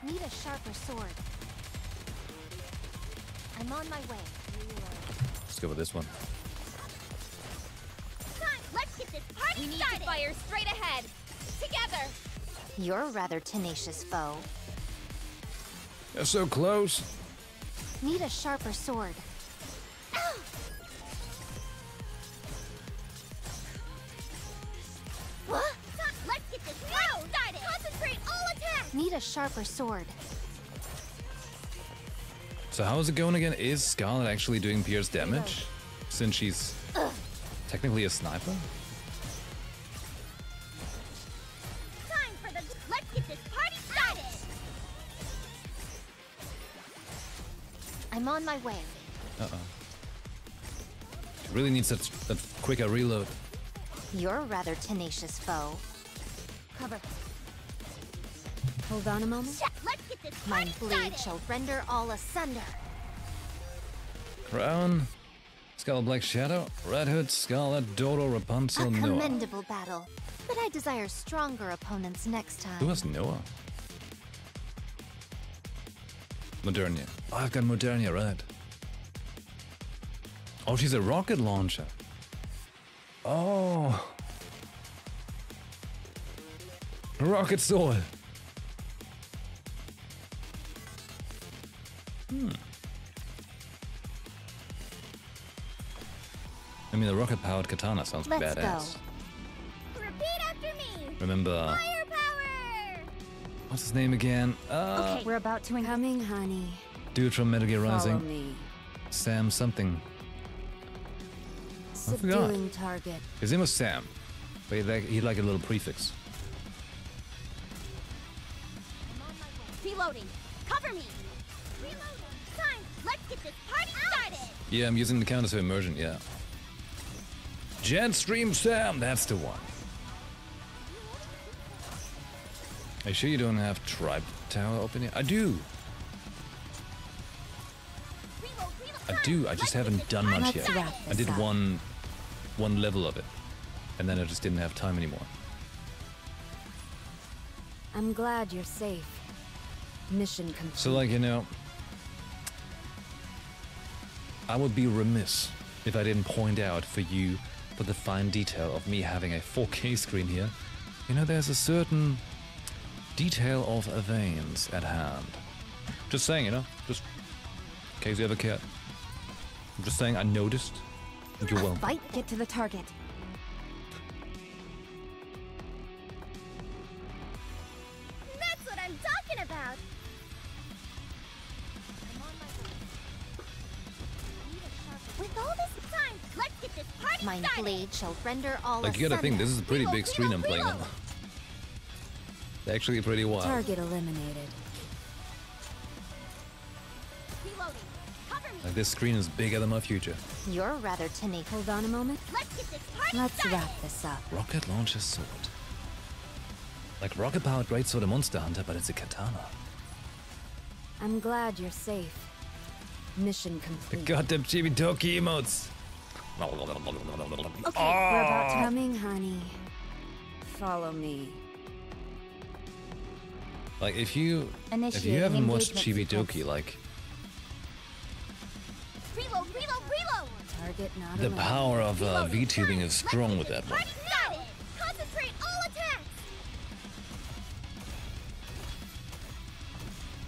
Need a sharper sword. I'm on my way. Let's go with this one. Time, let's get this party We need started. to fire straight ahead. Together. You're a rather tenacious foe. They're so close. Need a sharper sword. What? Time, let's get this party started. Concentrate all attacks. Need a sharper sword. So how is it going again? Is Scarlet actually doing pierce damage? Since she's technically a sniper? Time for the. Let's get this party started. I'm on my way. Uh-oh. She really needs that quicker reload. You're a rather tenacious foe. Cover. Hold on a moment. Check. Let's get this My party blade started. shall render all asunder. Crown. Scarlet Black Shadow. Red Hood, Scarlet, Dodo, Rapunzel, A Noah. commendable battle, but I desire stronger opponents next time. Who has Noah? Modernia. Oh, I've got Modernia, right. Oh, she's a rocket launcher. Oh. Rocket sword. I mean, the rocket-powered katana sounds Let's badass. go. Repeat after me. Remember, Firepower. what's his name again? Okay, we're about to Coming, honey. Dude from Metal Gear Follow Rising. me. Sam something. forgot. Subduing target. His name was Sam. But he had like a little prefix. Reloading. Cover me. Reloading. Time. Let's get this party started. Yeah, I'm using the counters for immersion, yeah. Jetstream Sam, that's the one. Are you sure you don't have Tribe Tower open yet? I do. Reload. I do. I just haven't done much Let's yet. wrap I this did up. one level of it. And then I just didn't have time anymore. I'm glad you're safe. Mission complete. So like, you know, I would be remiss if I didn't point out for you with the fine detail of me having a 4K screen here, you know, there's a certain detail of veins at hand. Just saying, you know, just in case you ever cared. I'm just saying I noticed. You're welcome. Fight, get to the target. That's what I'm talking about! With all this time, let's get this party My started! blade shall render all Like, you gotta think, asunder. this is a pretty big screen I'm playing on. It's actually pretty wild. Target eliminated. Reloading. Cover me. Like, this screen is bigger than my future. You're rather tenacious. Hold on a moment. Let's get this party Let's started! wrap this up. Rocket launcher sword. Like rocket-powered greatsword in Monster Hunter, but it's a katana. I'm glad you're safe. Mission The complete. goddamn chibi Toki emotes. Okay, we're about to... Coming, honey. Follow me. Like, if you Initiating haven't watched engagement Chibi Doki, sequence. like, Reload, reload, reload! Target not the alone. power of VTubing is strong with that one. Party started! Concentrate all attacks!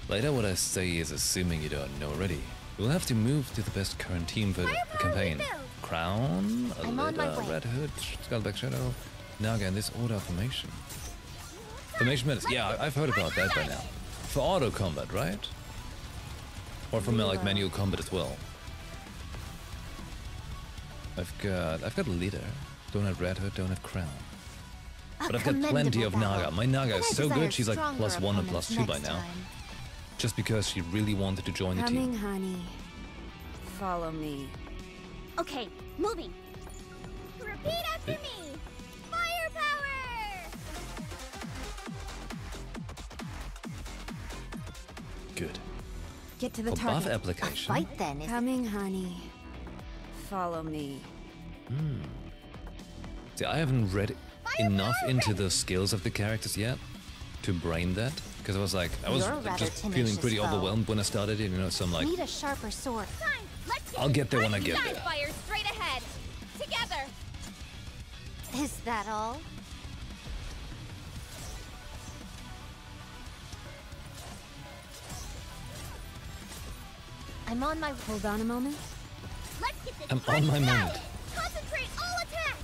Later, what I say is assuming you don't know already. You'll have to move to the best current team for the campaign. Crown, I'm on my way. Red Hood, Skullback Shadow, Naga in this order of formation. Formation matters. Yeah, I've heard about that by now. For auto combat, right? Or for like manual combat as well. I've got leader. Don't have Red Hood, don't have Crown. But I've got plenty of Naga. My Naga is so good, she's like +1 and +2 by now. Just because she really wanted to join the Coming, team. honey. Follow me. Okay, moving. Repeat after me. Firepower! Good. Get to the For buff target. application. Fight then. Coming, honey. Follow me. See, I haven't read enough into the skills of the characters yet to brain that. Because I was like, I was You're rather just feeling tenacious pretty foe. overwhelmed when I started it, you know, so I'm like, Need a sharper sword. Time. Let's I'll get there when I get Dive there. fire straight ahead. Together. Is that all? I'm on my... Hold on a moment. Let's get this I'm party on my started. moment. Concentrate all attacks.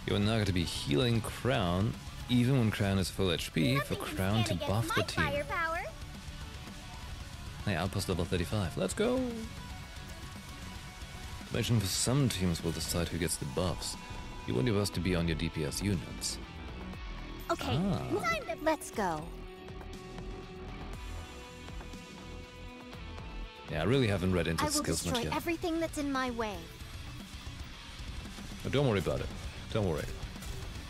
You're not going to be healing Crown, even when Crown is full HP, for Nothing can Crown to stand buff against the my team. Firepower. Hey, outpost level 35. Let's go! Imagine for some teams will decide who gets the buffs. You want your buffs to be on your DPS units. Okay, Ah. time to Let's go. Yeah, I really haven't read into I will skills much destroy yet. everything that's in my way. But don't worry about it. Don't worry.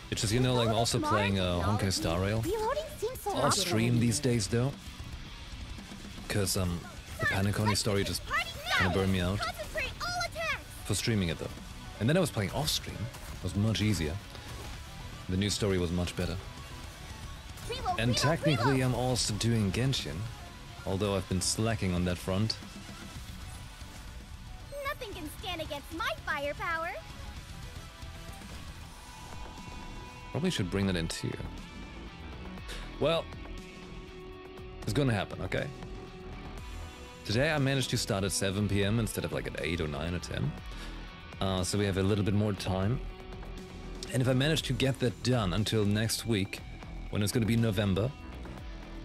It's just, you know, like I'm also playing Honkai Star Rail. Reloading seems so Off stream these days though. Because the Paniconi story just kind of burned me out Concentrate all attacks. for streaming it though. And then I was playing off stream. It was much easier. The new story was much better. Reload, And reload, technically reload. I'm also doing Genshin. Although I've been slacking on that front. Nothing can stand against my firepower. Probably should bring that in too. Well, it's gonna happen, okay? Today I managed to start at 7 PM instead of like at 8 or 9 or 10. So we have a little bit more time. And if I manage to get that done until next week, when it's gonna be November,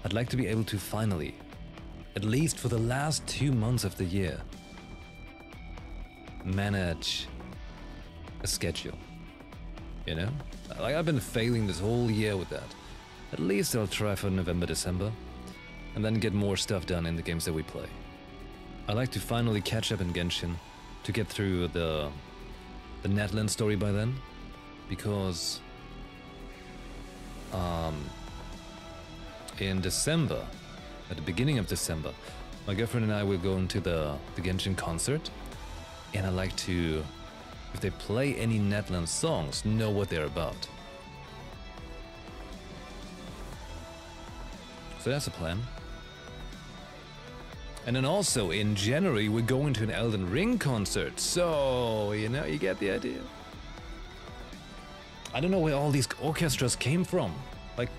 I'd like to be able to finally, at least for the last 2 months of the year, manage a schedule. You know? Like, I've been failing this whole year with that. At least I'll try for November, December, and then get more stuff done in the games that we play. I like to finally catch up in Genshin to get through the Netland story by then, because in December, at the beginning of December, my girlfriend and I will go into the Genshin concert, and I like to, if they play any Netland songs, know what they're about. So that's a plan. And then also in January we're going to an Elden Ring concert, so you know, you get the idea. I don't know where all these orchestras came from. Like,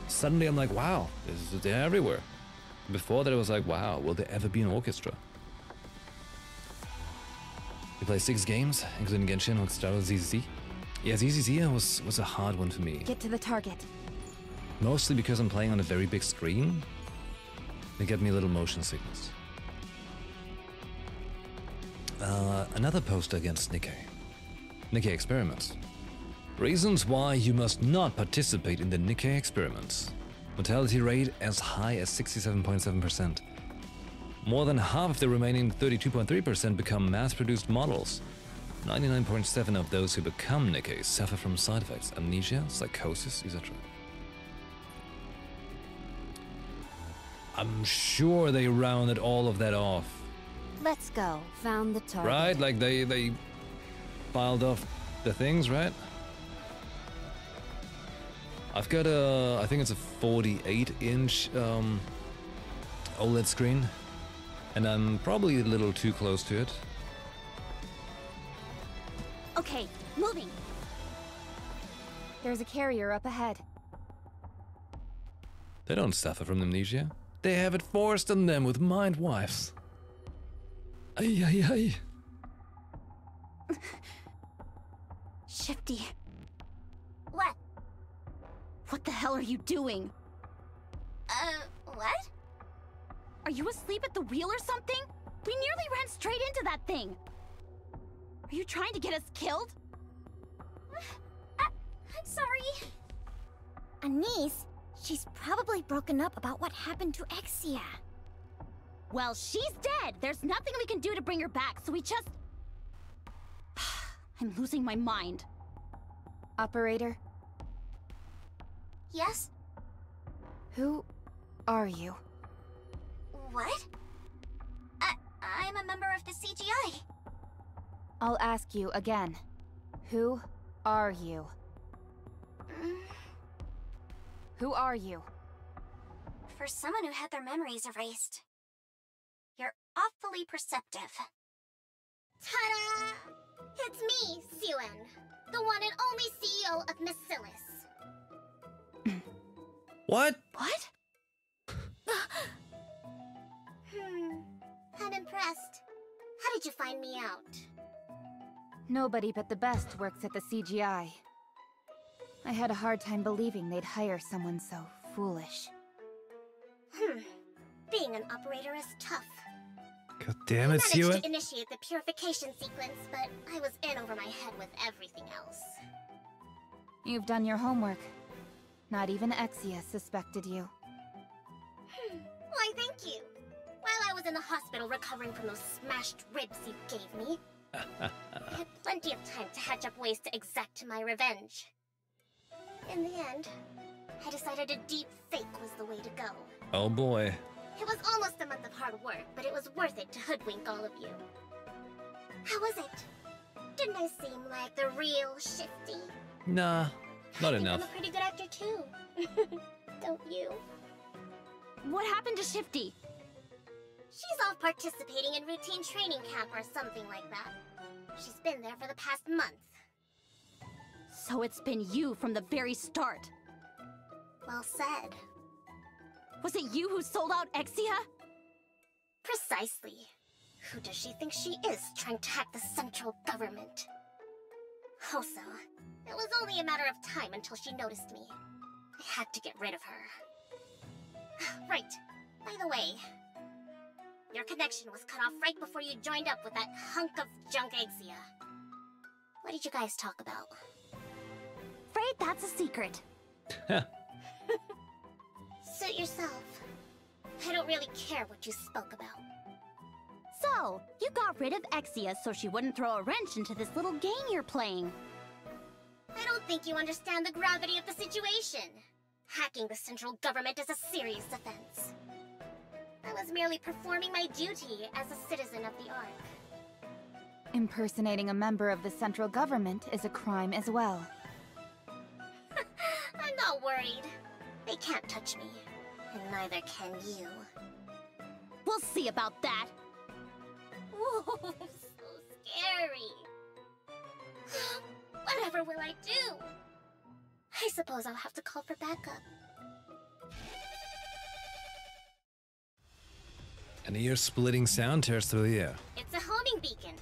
suddenly I'm like, wow, they're everywhere. Before that I was like, wow, will there ever be an orchestra? We play 6 games, including Genshin and Star Wars ZZZ. Yeah, ZZZ was a hard one for me. Get to the target. Mostly because I'm playing on a very big screen. They get me a little motion sickness. Another poster against NIKKE. NIKKE experiments. Reasons why you must not participate in the NIKKE experiments. Mortality rate as high as 67.7%. More than half of the remaining 32.3% become mass-produced models. 99.7% of those who become NIKKE suffer from side effects, amnesia, psychosis, etc. I'm sure they rounded all of that off. Let's go. Found the target. Right? Like they filed off the things, right? I've got a, I think it's a 48-inch OLED screen, and I'm probably a little too close to it. Okay, moving. There's a carrier up ahead. They don't suffer from amnesia. They have it forced on them with mind wipes. Ay, ay, ay. Shifty, What? what the hell are you doing? What? Are you asleep at the wheel or something? We nearly ran straight into that thing. Are you trying to get us killed? I'm sorry. Anise, she's probably broken up about what happened to Exia. Well, she's dead. There's nothing we can do to bring her back, so we just... I'm losing my mind. Operator, Yes? who are you? What? I'm a member of the CGI. I'll ask you again. Who are you? Who are you? For someone who had their memories erased, you're awfully perceptive. Ta-da! It's me, Suen, the one and only CEO of Miscellus. What? What? I'm impressed. How did you find me out? Nobody but the best works at the CGI. I had a hard time believing they'd hire someone so foolish. Being an operator is tough. God damn it, I managed Suen. to initiate the purification sequence, but I was in over my head with everything else. You've done your homework. Not even Exia suspected you. Why, thank you. While I was in the hospital recovering from those smashed ribs you gave me, I had plenty of time to hatch up ways to exact my revenge. In the end, I decided a deep fake was the way to go. Oh boy. It was almost a month of hard work, but it was worth it to hoodwink all of you. How was it? Didn't I seem like the real Shifty? Nah, not I think enough. I'm a pretty good actor too. Don't you? What happened to Shifty? She's off participating in routine training camp or something like that. She's been there for the past month. So it's been you from the very start. Well said. Was it you who sold out Exia? Precisely. Who does she think she is, trying to hack the central government? Also, it was only a matter of time until she noticed me. I had to get rid of her. Right. By the way, your connection was cut off right before you joined up with that hunk of junk Exia. What did you guys talk about? Afraid that's a secret. Suit yourself. I don't really care what you spoke about. So, you got rid of Exia so she wouldn't throw a wrench into this little game you're playing. I don't think you understand the gravity of the situation. Hacking the central government is a serious offense. I was merely performing my duty as a citizen of the Ark. Impersonating a member of the central government is a crime as well. I'm not worried. They can't touch me, and neither can you. We'll see about that. Whoa, so scary. Whatever will I do? I suppose I'll have to call for backup. An ear-splitting sound tears through the air. It's a homing beacon.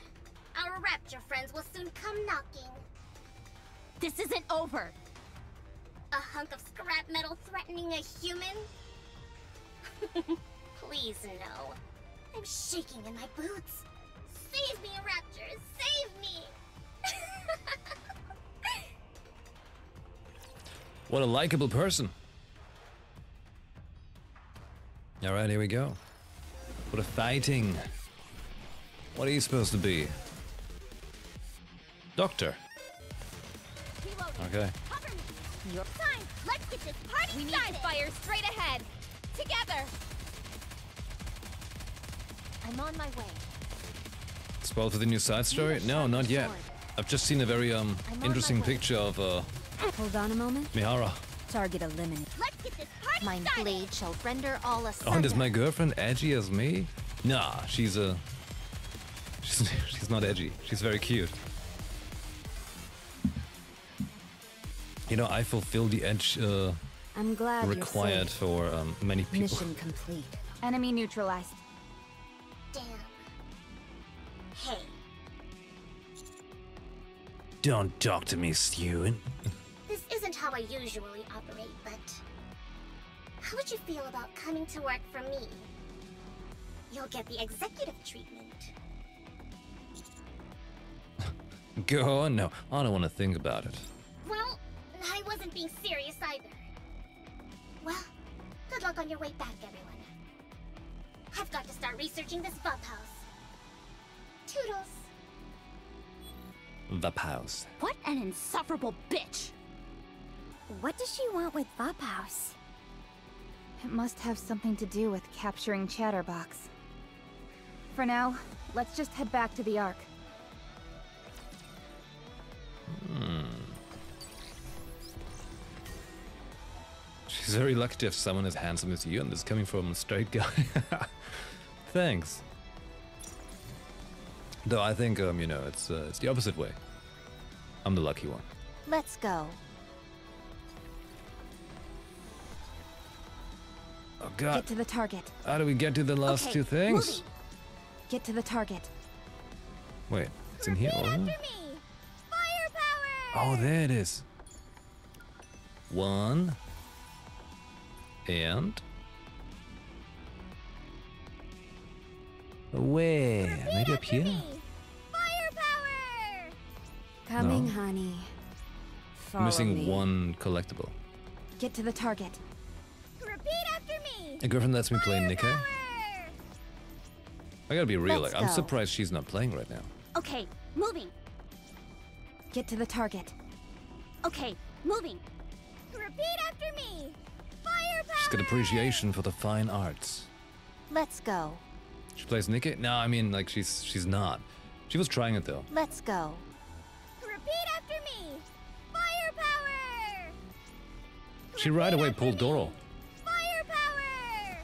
Our rapture friends will soon come knocking. This isn't over. A hunk of scrap metal threatening a human? Please no. I'm shaking in my boots. Save me, Rapture! Save me! What a likable person. Alright, here we go. What a fighting. What are you supposed to be? Doctor. Okay. Your time. Let's get this party started. We need to fire straight ahead. Together. I'm on my way. Spoiled for the new side story? No, not yet. I've just seen a very interesting picture of Hold on a moment. Mihara. Target eliminated. Let's get this party My started. blade shall render all asunder. Oh, and is my girlfriend edgy as me? Nah, she's she's not edgy. She's very cute. You know, I fulfill the edge I'm glad required you're safe. for many people. Mission complete. Enemy neutralized. Damn. Hey, Don't talk to me, Stewen. this isn't how I usually operate, but... How would you feel about coming to work for me? You'll get the executive treatment. Go on, no, I don't want to think about it. Well, I wasn't being serious either. Well, good luck on your way back, everyone. I've got to start researching this Vup house. Toodles. The house. What an insufferable bitch! What does she want with Vup House? It must have something to do with capturing Chatterbox. For now, let's just head back to the Ark. She's very lucky to have someone as handsome as you, and this coming from a straight guy. Thanks. Though I think, you know, it's the opposite way. I'm the lucky one. Let's go. Oh God! Get to the target. How do we get to the last two things? moving. Get to the target. Wait, it's in here, Repeat wasn't after it? me. Firepower. Oh, there it is. One. And... Where? Repeat Maybe up after here? me. Firepower. Coming, No. honey. Follow Missing me. one collectible. Get to the target. Repeat after me. A girlfriend lets me play NIKKE. Firepower. I gotta be real, Let's like, I'm go. surprised she's not playing right now. Okay, moving. Get to the target. Okay, moving. Repeat after me. Firepower. She's got appreciation for the fine arts. Let's go. She plays NIKKE? No, I mean, like, she's not. She was trying it, though. Let's go. Repeat after me. Firepower. She right away pulled Doro. Firepower.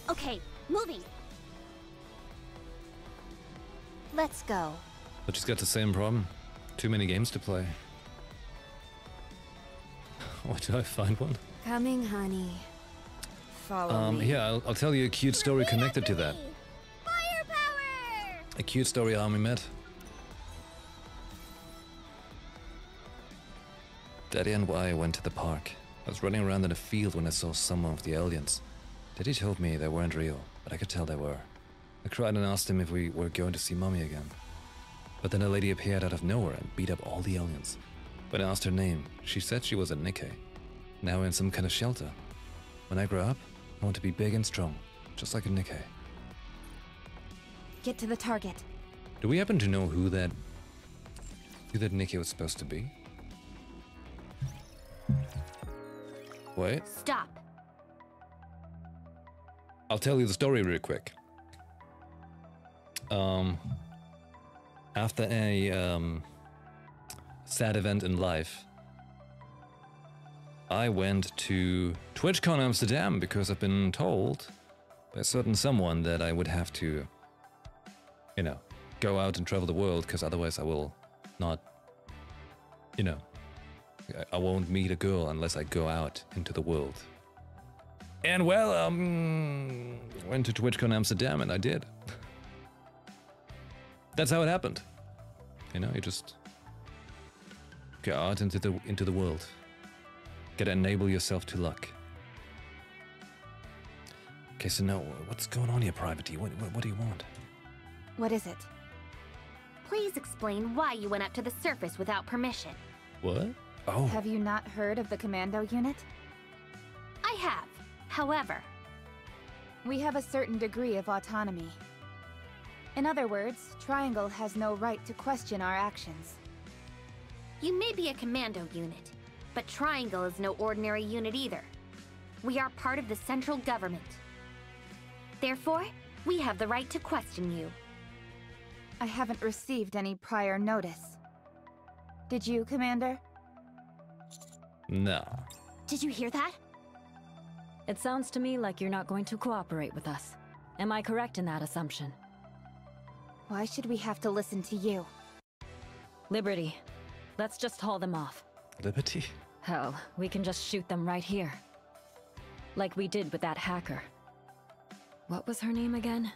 Okay, moving. Let's go. But she's got the same problem. Too many games to play. Why do I find one? Coming, honey. Follow me. Yeah, I'll tell you a cute story connected to that. Firepower. A cute story how we met. Daddy and I went to the park. I was running around in a field when I saw some of the aliens. Daddy told me they weren't real, but I could tell they were. I cried and asked him if we were going to see Mommy again. But then a lady appeared out of nowhere and beat up all the aliens. When I asked her name, she said she was a NIKKE, now in some kind of shelter. When I grow up, I want to be big and strong, just like a NIKKE. Get to the target. Do we happen to know who that NIKKE was supposed to be? Wait, Stop. I'll tell you the story real quick. After a sad event in life, I went to TwitchCon Amsterdam because I've been told by a certain someone that I would have to, you know, go out and travel the world, because otherwise I will not, you know, I won't meet a girl unless I go out into the world. And well, went to TwitchCon Amsterdam and I did. That's how it happened. You know, you just go out into the world. Gotta enable yourself to luck. Okay, so now what's going on here, Private D? What do you want? What is it? Please explain why you went up to the surface without permission. What? Oh. Have you not heard of the commando unit? I have. However, we have a certain degree of autonomy. In other words, Triangle has no right to question our actions. you may be a commando unit, but Triangle is no ordinary unit either. We are part of the central government. Therefore, we have the right to question you. I haven't received any prior notice. Did you, Commander? No. Did you hear that? It sounds to me like you're not going to cooperate with us. Am I correct in that assumption? Why should we have to listen to you? Liberty. Let's just haul them off. Liberty? Hell, we can just shoot them right here. Like we did with that hacker. What was her name again?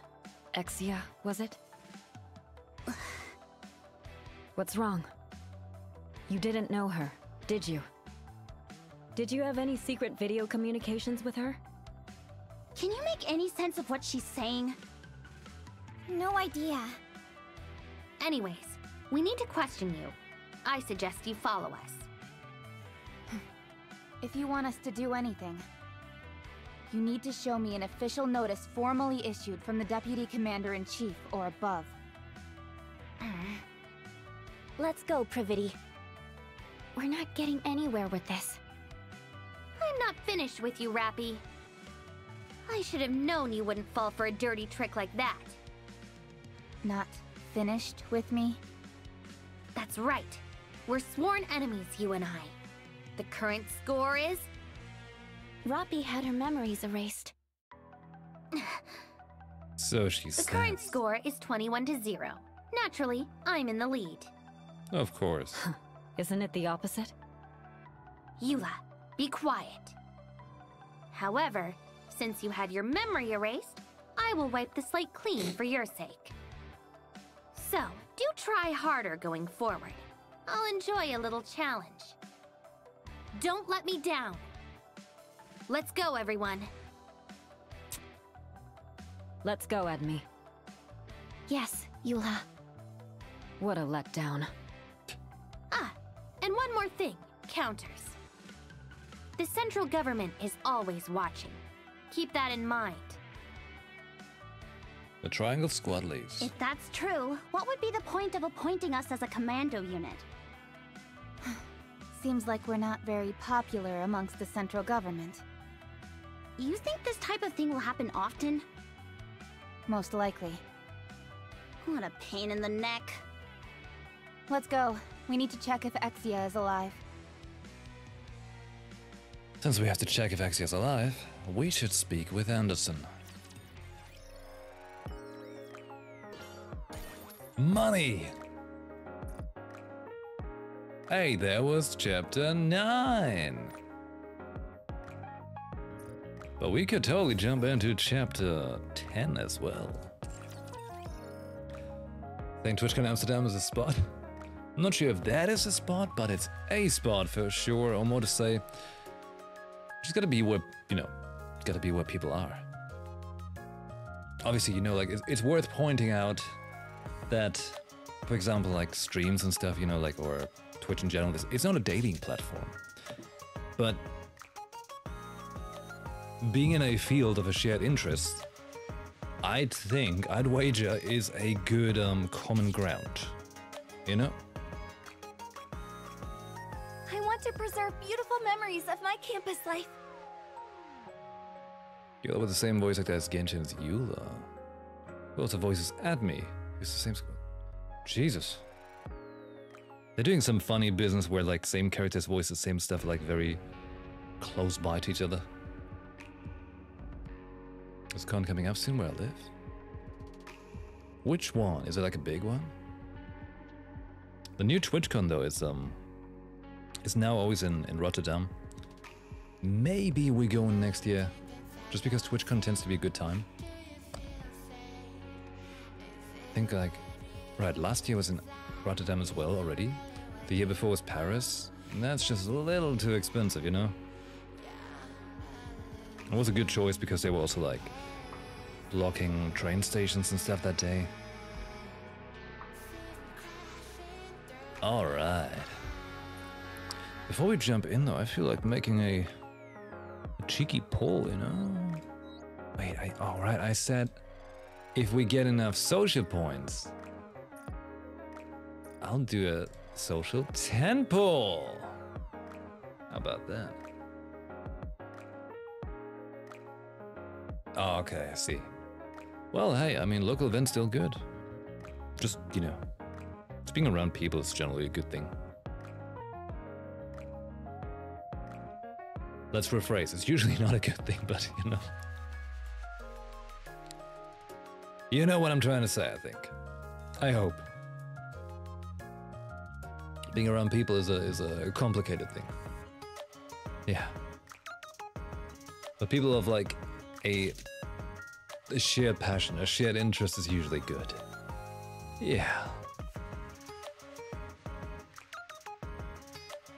Exia, was it? What's wrong? You didn't know her, did you? Did you have any secret video communications with her? Can you make any sense of what she's saying? No idea. Anyways, we need to question you. I suggest you follow us. If you want us to do anything, you need to show me an official notice formally issued from the Deputy Commander-in-Chief or above. Let's go, Privity. We're not getting anywhere with this. I'm not finished with you, Rappy. I should have known you wouldn't fall for a dirty trick like that. Not finished with me? That's right. We're sworn enemies, you and I. The current score is... Rappy had her memories erased. So she says. The current score is 21-0. Naturally, I'm in the lead. Of course. Isn't it the opposite? Eula, be quiet. However, since you had your memory erased, I will wipe the slate clean for your sake. So, do try harder going forward. I'll enjoy a little challenge. Don't let me down. Let's go, everyone. Let's go, Edme. Yes, Eula. What a letdown. Ah, and one more thing, counters. The central government is always watching. Keep that in mind. The Triangle Squad leaves. If that's true, what would be the point of appointing us as a commando unit? Seems like we're not very popular amongst the central government. You think this type of thing will happen often? Most likely. What a pain in the neck. Let's go. We need to check if Exia is alive. Since we have to check if Axia's alive, we should speak with Anderson. Money! Hey, there was chapter 9! But we could totally jump into chapter 10 as well. I think TwitchCon Amsterdam is a spot. I'm not sure if that is a spot, but it's a spot for sure, or more to say, just gotta be where, you know, gotta be where people are. Obviously, you know, like, it's worth pointing out that, for example, like streams and stuff, you know, like, or Twitch in general, it's not a dating platform. But being in a field of a shared interest, I'd wager is a good common ground, you know? I want to preserve beautiful memories of my campus life. Eula with the same voice actor as Genshin's Eula. Who also voices Adme, who's the same squad. Jesus. They're doing some funny business where like same characters voice the same stuff like very close by to each other. Is con coming up soon where I live? Which one? Is it like a big one? The new TwitchCon though is now always in Rotterdam. Maybe we go in next year, just because TwitchCon tends to be a good time. I think like, right, last year was in Rotterdam as well already. The year before was Paris, and that's just a little too expensive, you know? It was a good choice because they were also like blocking train stations and stuff that day. Alright. Before we jump in though, I feel like making a cheeky poll, you know? Wait, alright, I said if we get enough social points, I'll do a social 10 poll. How about that? Oh, okay, I see. Well, hey, I mean, local events still good. Just, you know, being around people is generally a good thing. Let's rephrase, it's usually not a good thing, but you know. You know what I'm trying to say, I think. I hope. Being around people is a complicated thing. Yeah. But people of like a shared passion, a shared interest is usually good. Yeah.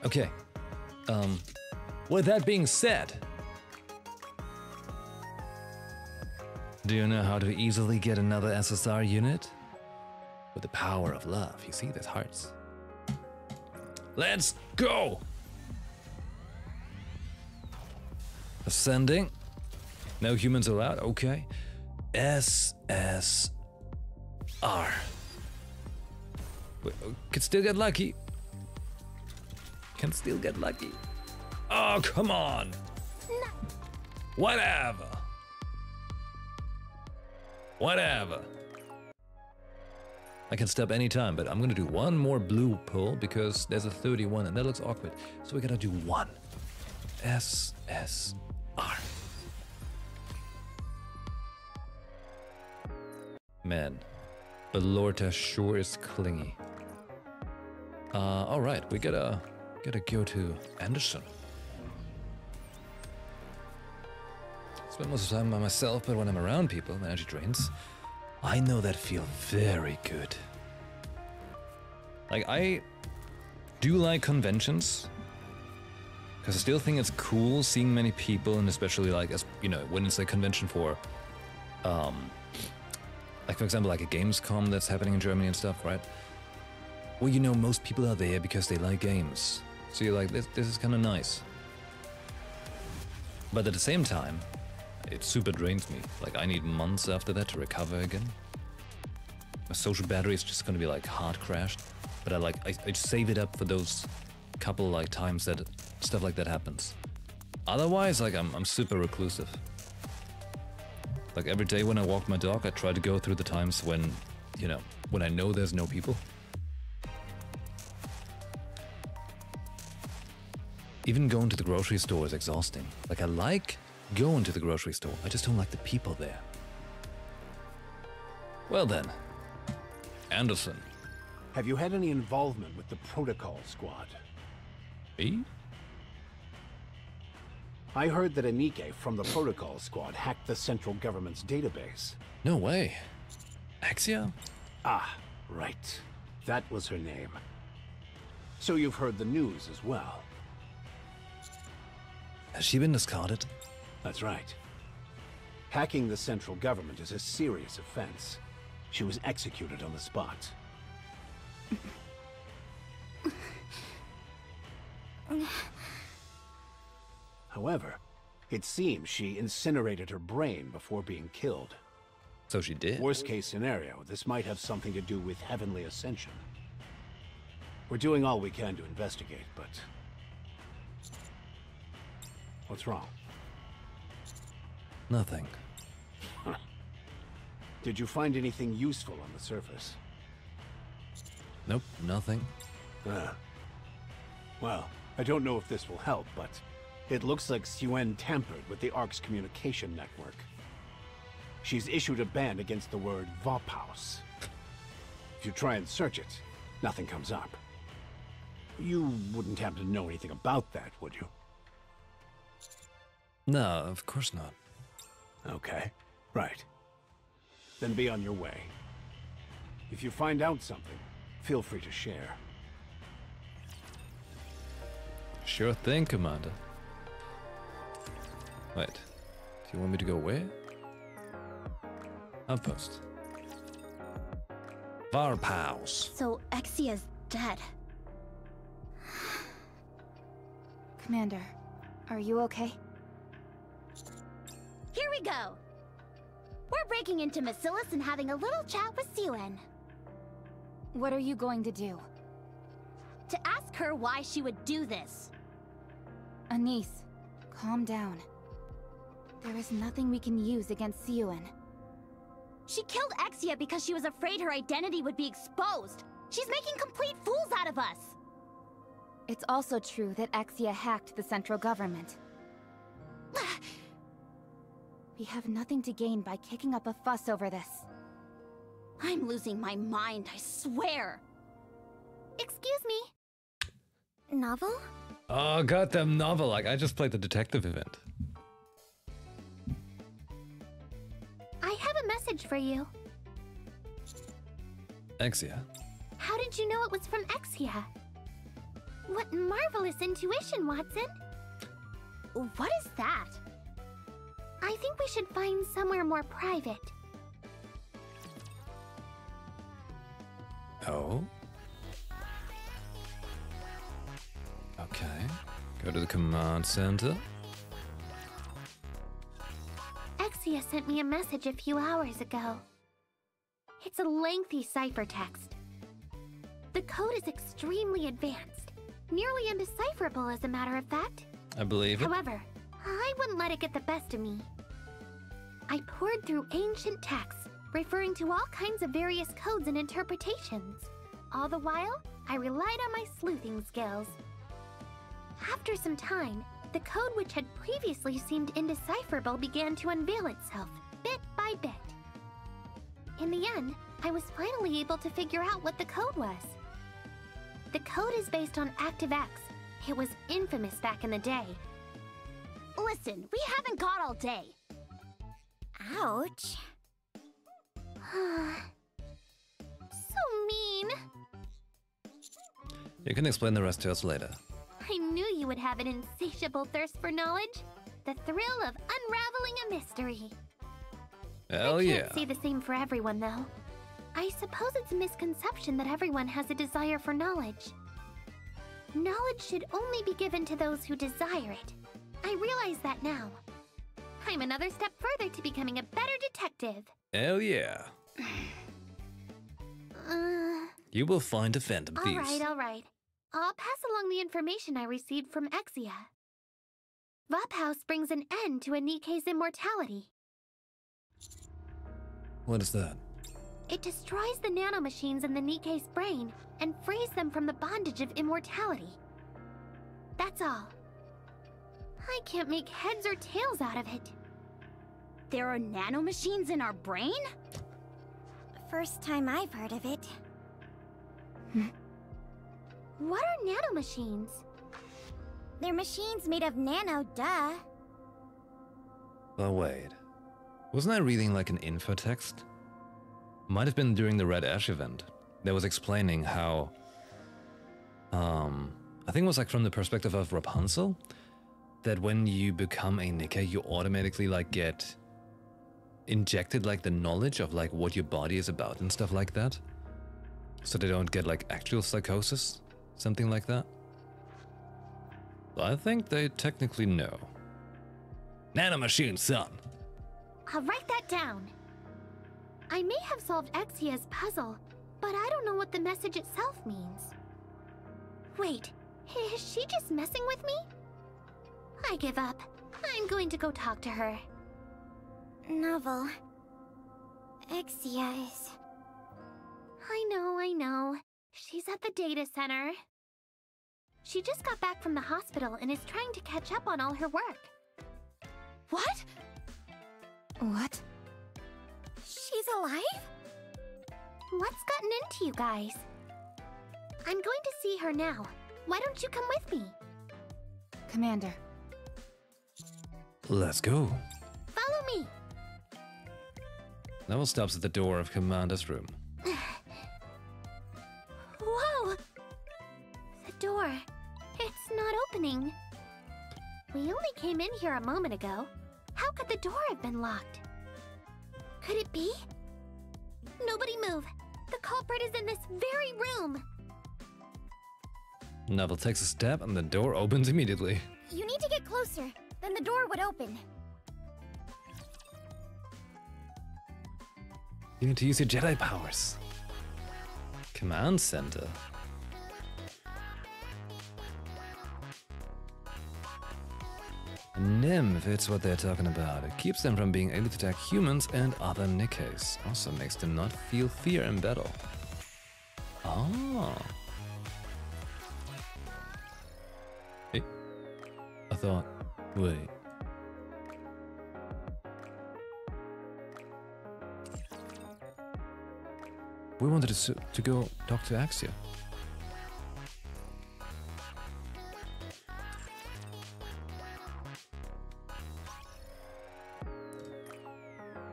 Okay. With that being said, do you know how to easily get another SSR unit? With the power of love. You see, there's hearts. Let's go! Ascending. No humans allowed. Okay. SSR. Could still get lucky. Can still get lucky. Oh, come on. No. Whatever. Whatever. I can stop anytime, but I'm gonna do one more blue pull because there's a 31 and that looks awkward. So we gotta do one. SSR. Man, Belorta sure is clingy. Alright, we gotta go to Anderson. Spend most of the time by myself, but when I'm around people, my energy drains. I know that feel very good. Like, I do like conventions, because I still think it's cool seeing many people, and especially like, as you know, when it's a convention for, like for example, like a Gamescom that's happening in Germany and stuff, right? Well, you know, most people are there because they like games. So you're like, this is kind of nice. But at the same time, it super drains me. Like, I need months after that to recover again. My social battery is just gonna be like hard crashed. But I save it up for those couple like times that stuff like that happens. Otherwise, like I'm super reclusive. Like every day when I walk my dog, I try to go through the times when, you know, when I know there's no people. Even going to the grocery store is exhausting. Like I like going to the grocery store, I just don't like the people there. Well then, Anderson. Have you had any involvement with the Protocol Squad? Me? I heard that a NIKKE from the Protocol Squad hacked the central government's database. No way. Axia? Ah, right. That was her name. So you've heard the news as well. Has she been discarded? That's right. Hacking the central government is a serious offense. She was executed on the spot. However, it seems she incinerated her brain before being killed. So she did? Worst case scenario, this might have something to do with Heavenly Ascension. We're doing all we can to investigate, but... What's wrong? Nothing. Did you find anything useful on the surface? Nope, nothing. Well, I don't know if this will help, but It looks like Suen tampered with the Ark's communication network. She's issued a ban against the word Vophaus. If you try and search it, nothing comes up. You wouldn't happen to know anything about that, would you? No, of course not. Okay, right. Then be on your way. If you find out something, feel free to share. Sure thing, Commander. Wait, do you want me to go where? Outpost. Vophaus. So Exia's dead. Commander, are you okay? Here we go! We're breaking into Bacillus and having a little chat with Suen. What are you going to do? To ask her why she would do this. Anise, calm down. There is nothing we can use against Suen. She killed Exia because she was afraid her identity would be exposed. She's making complete fools out of us. It's also true that Exia hacked the central government. We have nothing to gain by kicking up a fuss over this. I'm losing my mind, I swear. Excuse me. Novel? Oh, goddamn novel! Like I just played the detective event. I have a message for you. Exia. How did you know it was from Exia? What marvelous intuition, Watson. What is that? I think we should find somewhere more private. Oh. Okay. Go to the command center. Exia sent me a message a few hours ago. It's a lengthy ciphertext. The code is extremely advanced, nearly undecipherable as a matter of fact. I believe it. However, I wouldn't let it get the best of me. I poured through ancient texts, referring to all kinds of various codes and interpretations. All the while, I relied on my sleuthing skills. After some time, the code which had previously seemed indecipherable began to unveil itself, bit by bit. In the end, I was finally able to figure out what the code was. The code is based on ActiveX. It was infamous back in the day. Listen, we haven't got all day. Ouch. So mean. You can explain the rest to us later. I knew you would have an insatiable thirst for knowledge. The thrill of unraveling a mystery. Hell I yeah. can't say the same for everyone, though. I suppose it's a misconception that everyone has a desire for knowledge. Knowledge should only be given to those who desire it. I realize that now. I'm another step further to becoming a better detective. Hell yeah. You will find a phantom thieves. All right. I'll pass along the information I received from Exia. Vophaus brings an end to NIKKE's immortality. What is that? It destroys the nanomachines in the NIKKE's brain and frees them from the bondage of immortality. That's all. I can't make heads or tails out of it. There are nanomachines in our brain? First time I've heard of it. What are nanomachines? They're machines made of nano, duh. Oh wait. Wasn't I reading like an info text? Might have been during the Red Ash event. That was explaining how... I think it was like from the perspective of Rapunzel, that when you become a NIKKE, you automatically like get injected like the knowledge of like what your body is about and stuff like that. So they don't get like actual psychosis, something like that. I think they technically know. Nanomachine, son. I'll write that down. I may have solved Exia's puzzle, but I don't know what the message itself means. Wait, is she just messing with me? I give up. I'm going to go talk to her. Novel. Exia is... I know. She's at the data center. She just got back from the hospital and is trying to catch up on all her work. What? What? She's alive? What's gotten into you guys? I'm going to see her now. Why don't you come with me? Commander. Let's go. Follow me. Neville stops at the door of Commander's room. Whoa! The door. It's not opening. We only came in here a moment ago. How could the door have been locked? Could it be? Nobody move. The culprit is in this very room. Neville takes a step and the door opens immediately. You need to get closer, then the door would open. You need to use your Jedi powers. Command center. NIM fits what they're talking about. It keeps them from being able to attack humans and other NIKKEs. Also makes them not feel fear in battle. Ah. Hey. I thought... Wait. We wanted to go talk to Axia.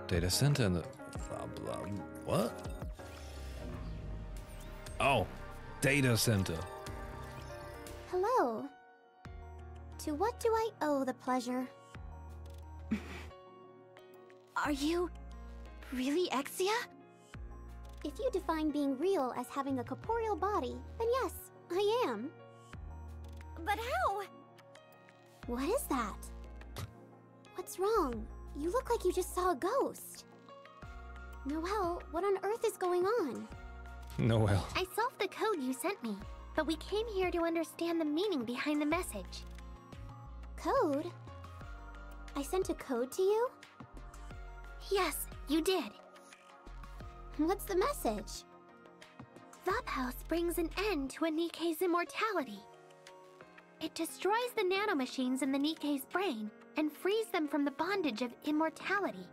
Data center and the blah blah. What? Oh, data center. Hello. To what do I owe the pleasure? Are you really Exia? If you define being real as having a corporeal body, then yes, I am. But how? What is that? What's wrong? You look like you just saw a ghost. Noelle, what on earth is going on? Noelle. I solved the code you sent me, but we came here to understand the meaning behind the message. Code? I sent a code to you? Yes, you did. What's the message? Vophouse brings an end to a NIKKE's immortality. It destroys the nanomachines in the NIKKE's brain and frees them from the bondage of immortality.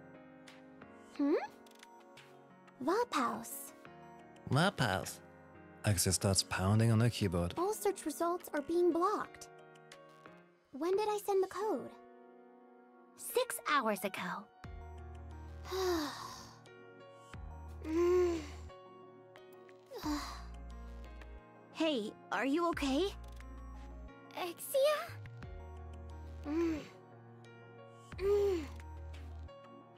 Vophouse. Vophouse. Axia starts pounding on her keyboard. All search results are being blocked. When did I send the code? 6 hours ago. Hey, are you okay? Exia?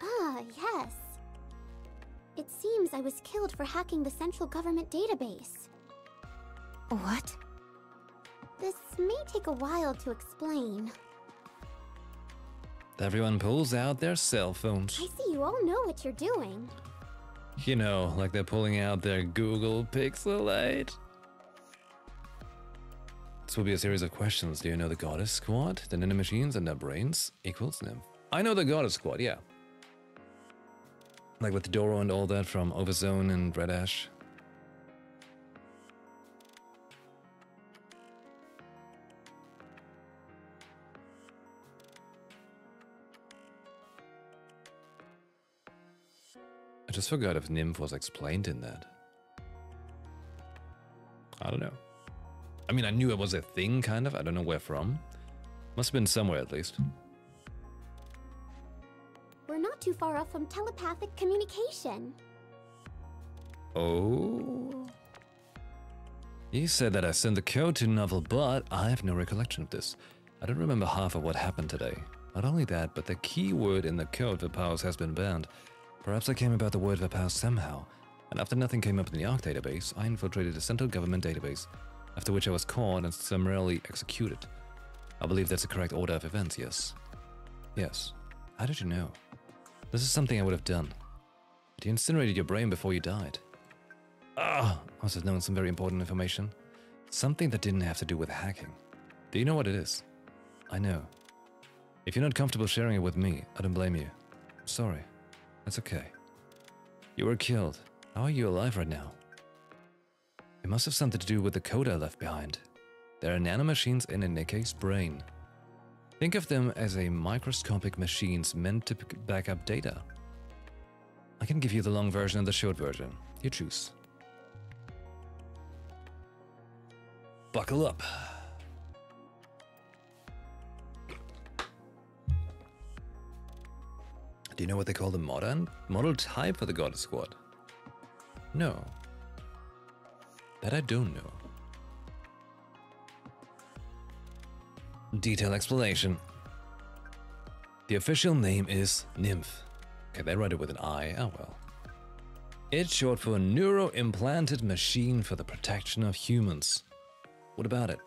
Ah, yes. It seems I was killed for hacking the central government database. What? This may take a while to explain. Everyone pulls out their cell phones. I see you all know what you're doing. You know, like they're pulling out their Google Pixel 8. This will be a series of questions. Do you know the Goddess Squad? The nanomachines and their brains equals NIM. I know the Goddess Squad, yeah. Like with Doro and all that from Overzone and Red Ash. I just forgot if Nymph was explained in that. I don't know. I mean, I knew it was a thing, kind of. I don't know where from. Must have been somewhere, at least. We're not too far off from telepathic communication. Oh? You said that I sent the code to Novel, but I have no recollection of this. I don't remember half of what happened today. Not only that, but the key word in the code for powers has been banned. Perhaps I came about the word Vapow somehow, and after nothing came up in the ARC database, I infiltrated the central government database, after which I was caught and summarily executed. I believe that's the correct order of events, yes. Yes. How did you know? This is something I would have done. But you incinerated your brain before you died. Ah! I must have known some very important information. Something that didn't have to do with hacking. Do you know what it is? I know. If you're not comfortable sharing it with me, I don't blame you. I'm sorry. That's okay. You were killed. How are you alive right now? It must have something to do with the code I left behind. There are nanomachines in a NIKKE's brain. Think of them as a microscopic machines meant to back up data. I can give you the long version and the short version. You choose. Buckle up. Do you know what they call the model type for the Goddess Squad? No. That I don't know. Detailed explanation. The official name is Nymph. Okay, they write it with an I. Oh well. It's short for Neuro-Implanted Machine for the Protection of Humans. What about it?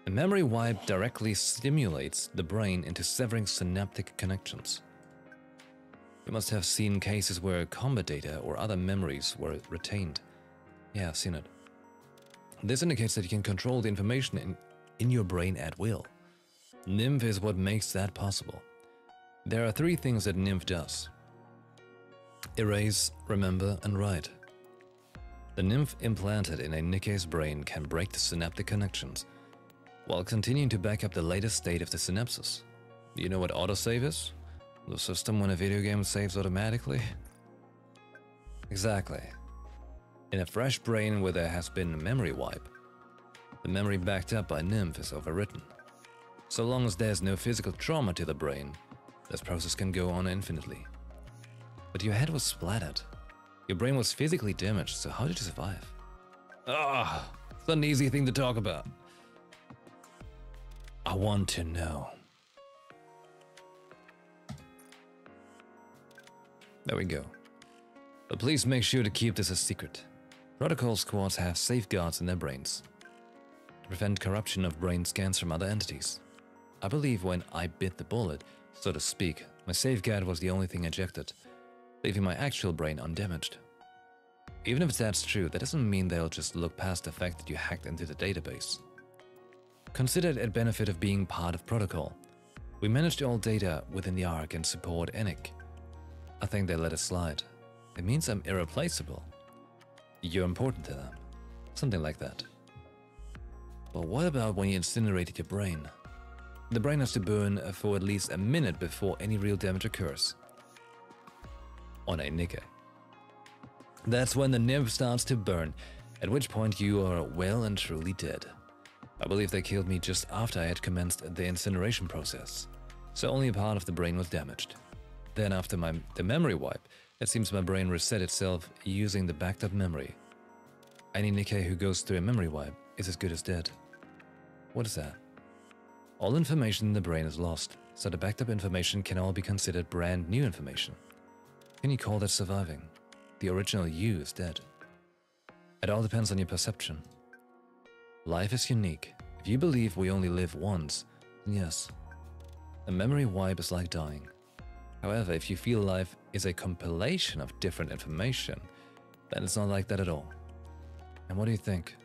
A memory wipe directly stimulates the brain into severing synaptic connections. You must have seen cases where combat data or other memories were retained. Yeah, I've seen it. This indicates that you can control the information in your brain at will. Nymph is what makes that possible. There are 3 things that Nymph does: erase, remember, and write. The Nymph implanted in a NIKKE's brain can break the synaptic connections, while continuing to back up the latest state of the synapses. Do you know what autosave is? The system when a video game saves automatically? Exactly. In a fresh brain where there has been a memory wipe, the memory backed up by Nymph is overwritten. So long as there's no physical trauma to the brain, this process can go on infinitely. But your head was splattered. Your brain was physically damaged, so how did you survive? Ah, it's not an easy thing to talk about. I want to know. There we go. But please make sure to keep this a secret. Protocol squads have safeguards in their brains to prevent corruption of brain scans from other entities. I believe when I bit the bullet, so to speak, my safeguard was the only thing ejected, leaving my actual brain undamaged. Even if that's true, that doesn't mean they'll just look past the fact that you hacked into the database. Consider it a benefit of being part of Protocol. We managed all data within the Ark and support NIKKE. I think they let it slide. It means I'm irreplaceable. You're important to them. Something like that. But what about when you incinerated your brain? The brain has to burn for at least a minute before any real damage occurs. On a NIKKE. That's when the nymph starts to burn, at which point you are well and truly dead. I believe they killed me just after I had commenced the incineration process, so only a part of the brain was damaged. Then after the memory wipe, it seems my brain reset itself using the backed up memory. Any NIKKE who goes through a memory wipe is as good as dead. What is that? All information in the brain is lost, so the backed up information can all be considered brand new information. Can you call that surviving? The original you is dead. It all depends on your perception. Life is unique. If you believe we only live once, then yes. A memory wipe is like dying. However, if you feel life is a compilation of different information, then it's not like that at all. And what do you think?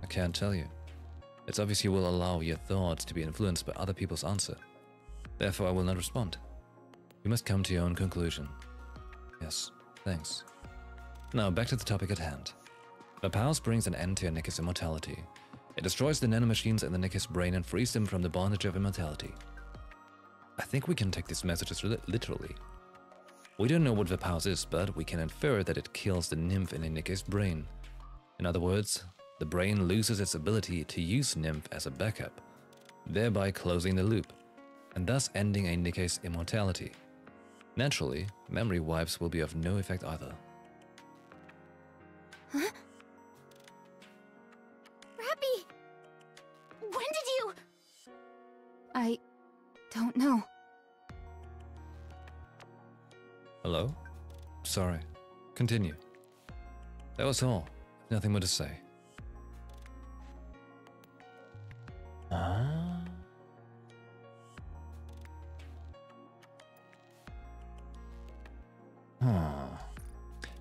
I can't tell you. It's obvious you will allow your thoughts to be influenced by other people's answer. Therefore, I will not respond. You must come to your own conclusion. Yes, thanks. Now, back to the topic at hand. Vapaus brings an end to NIKKE's immortality. It destroys the nanomachines in the NIKKE's brain and frees them from the bondage of immortality. I think we can take these messages literally. We don't know what Vapaus is, but we can infer that it kills the nymph in a NIKKE's brain. In other words, the brain loses its ability to use nymph as a backup, thereby closing the loop, and thus ending a NIKKE's immortality. Naturally, memory wipes will be of no effect either. Huh? Rappy! When did you... I don't know. Hello? Sorry. Continue. That was all. Nothing more to say.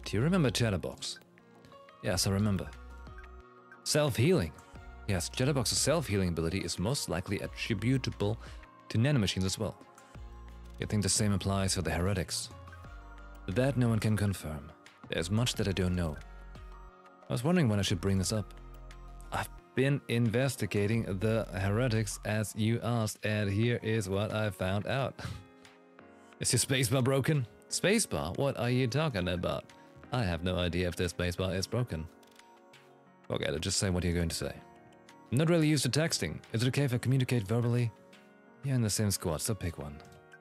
Do you remember Chatterbox? Yes, I remember. Self-healing. Yes, Chatterbox's self-healing ability is most likely attributable to nanomachines as well. You think the same applies for the heretics? That no one can confirm. There's much that I don't know. I was wondering when I should bring this up. I've been investigating the heretics as you asked, and here is what I found out. Is your spacebar broken? Spacebar? What are you talking about? I have no idea if the spacebar is broken. Okay, just say what you're going to say. I'm not really used to texting. Is it okay if I communicate verbally? You're in the same squad, so pick one.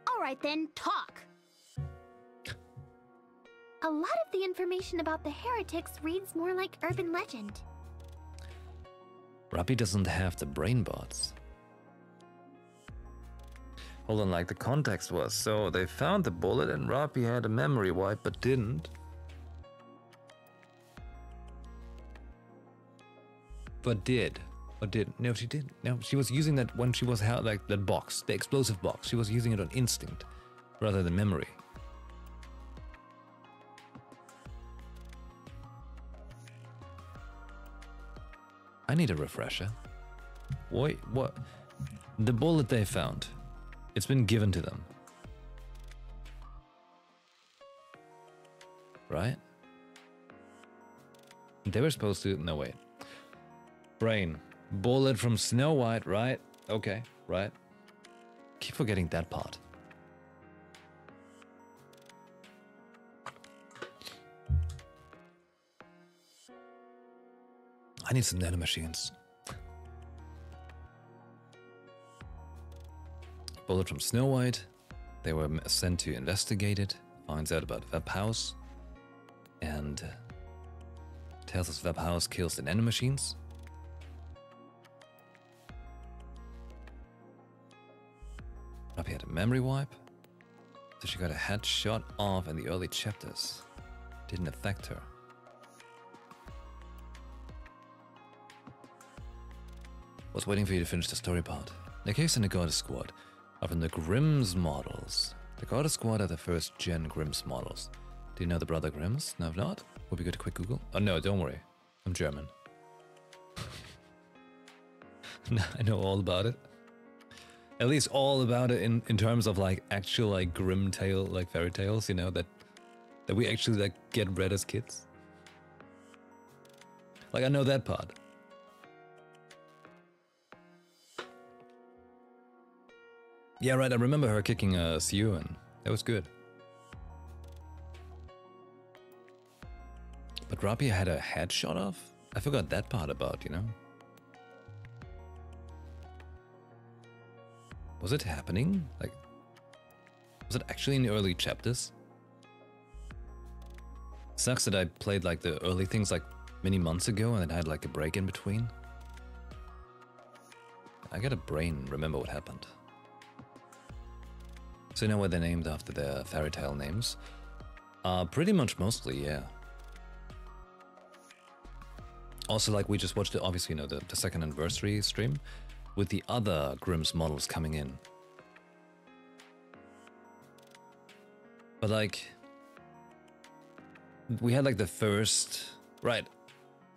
Alright then, talk! A lot of the information about the heretics reads more like urban legend. Rappy doesn't have the brain bots. Hold on, like the context was, so they found the bullet and Rappy had a memory wipe but didn't. But did. Or didn't. No, she didn't. No, she was using that when she was like that box, the explosive box. She was using it on instinct rather than memory. I need a refresher. Wait, what? The bullet they found. It's been given to them. Right? They were supposed to... No, wait. Brain. Bullet from Snow White, right? Okay, right. Keep forgetting that part. I need some nanomachines. Bullet from Snow White. They were sent to investigate it. Finds out about Web House. And tells us Web House kills the nanomachines. Rappy had a memory wipe. So she got a head shot off in the early chapters. Didn't affect her. Was waiting for you to finish the story part. NIKKE and the Goddess Squad are from the Grimm's models. The Goddess Squad are the first gen Grimm's models. Do you know the Brother Grimms? No, if not, would be good to quick Google. Oh no, don't worry. I'm German. I know all about it. At least all about it in terms of like actual like grim tale, like fairy tales, you know, that we actually like get read as kids. Like I know that part. Yeah, right, I remember her kicking Siu and that was good. But Rappy had a head shot off? I forgot that part about, you know? Was it happening? Like, was it actually in the early chapters? Sucks that I played like the early things like many months ago and then had like a break in between. I got a brain, remember what happened. So you know why they're named after their fairy tale names? Pretty much mostly, yeah. Also, like we just watched it, obviously, you know, the second anniversary stream with the other Grimm's models coming in. But like, we had like the first, right,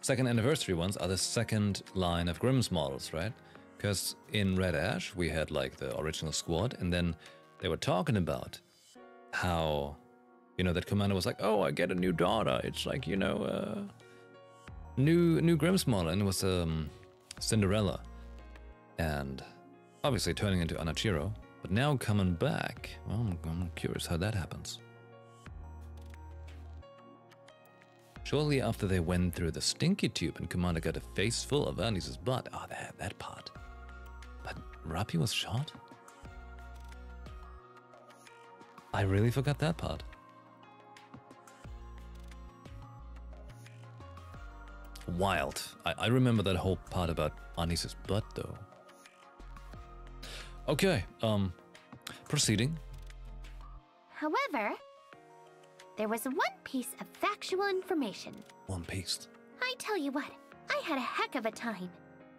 second anniversary ones are the second line of Grimm's models, right? Because in Red Ash, we had like the original squad and then they were talking about how, you know, that commander was like, oh, I get a new daughter. It's like, you know, new Grimm's model, and it was Cinderella. And obviously turning into Anachiro, but now coming back. Well, I'm curious how that happens. Shortly after they went through the stinky tube and Commander got a face full of Anis's butt. Oh, that part. But Rappy was shot? I really forgot that part. Wild. I remember that whole part about Anis's butt though. Okay, proceeding. However, there was one piece of factual information. One Piece. I tell you what, I had a heck of a time.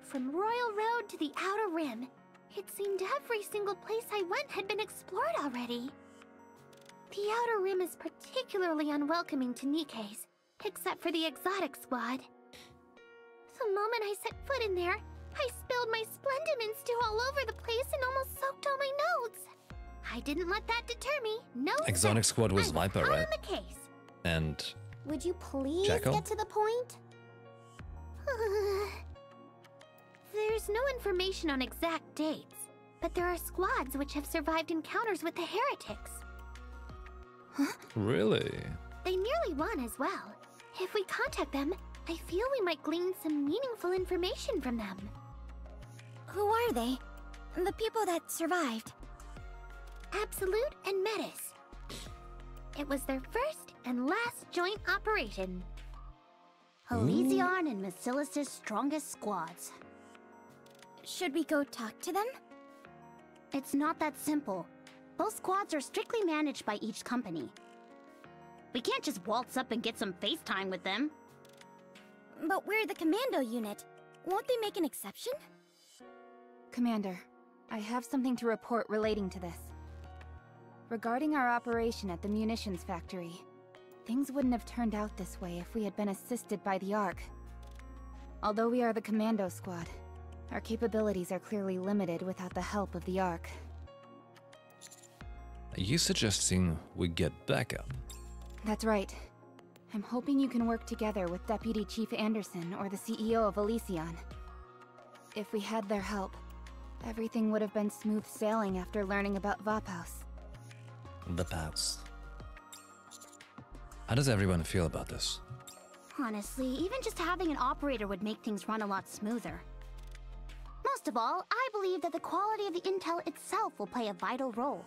From Royal Road to the Outer Rim, it seemed every single place I went had been explored already. The Outer Rim is particularly unwelcoming to NIKKE's, except for the exotic squad. The moment I set foot in there, I spilled my Splendimon stew all over the place and almost soaked all my notes. I didn't let that deter me. No. Exotic squad was Viper, right? The case. And would you please Jacko? get to the point? There's no information on exact dates, but there are squads which have survived encounters with the heretics. Really? They nearly won as well. If we contact them, I feel we might glean some meaningful information from them. Who are they? The people that survived. Absolute and Metis. It was their first and last joint operation. Elysion and Basilis's strongest squads. Should we go talk to them? It's not that simple. Both squads are strictly managed by each company. We can't just waltz up and get some FaceTime with them. But we're the commando unit. Won't they make an exception? Commander, I have something to report relating to this. Regarding our operation at the munitions factory, things wouldn't have turned out this way if we had been assisted by the Ark. Although we are the commando squad, our capabilities are clearly limited without the help of the Ark. Are you suggesting we get backup? That's right. I'm hoping you can work together with Deputy Chief Anderson or the CEO of Elysion. If we had their help, everything would have been smooth sailing after learning about Vaphaus. Vaphaus. How does everyone feel about this? Honestly, even just having an operator would make things run a lot smoother. Most of all, I believe that the quality of the intel itself will play a vital role.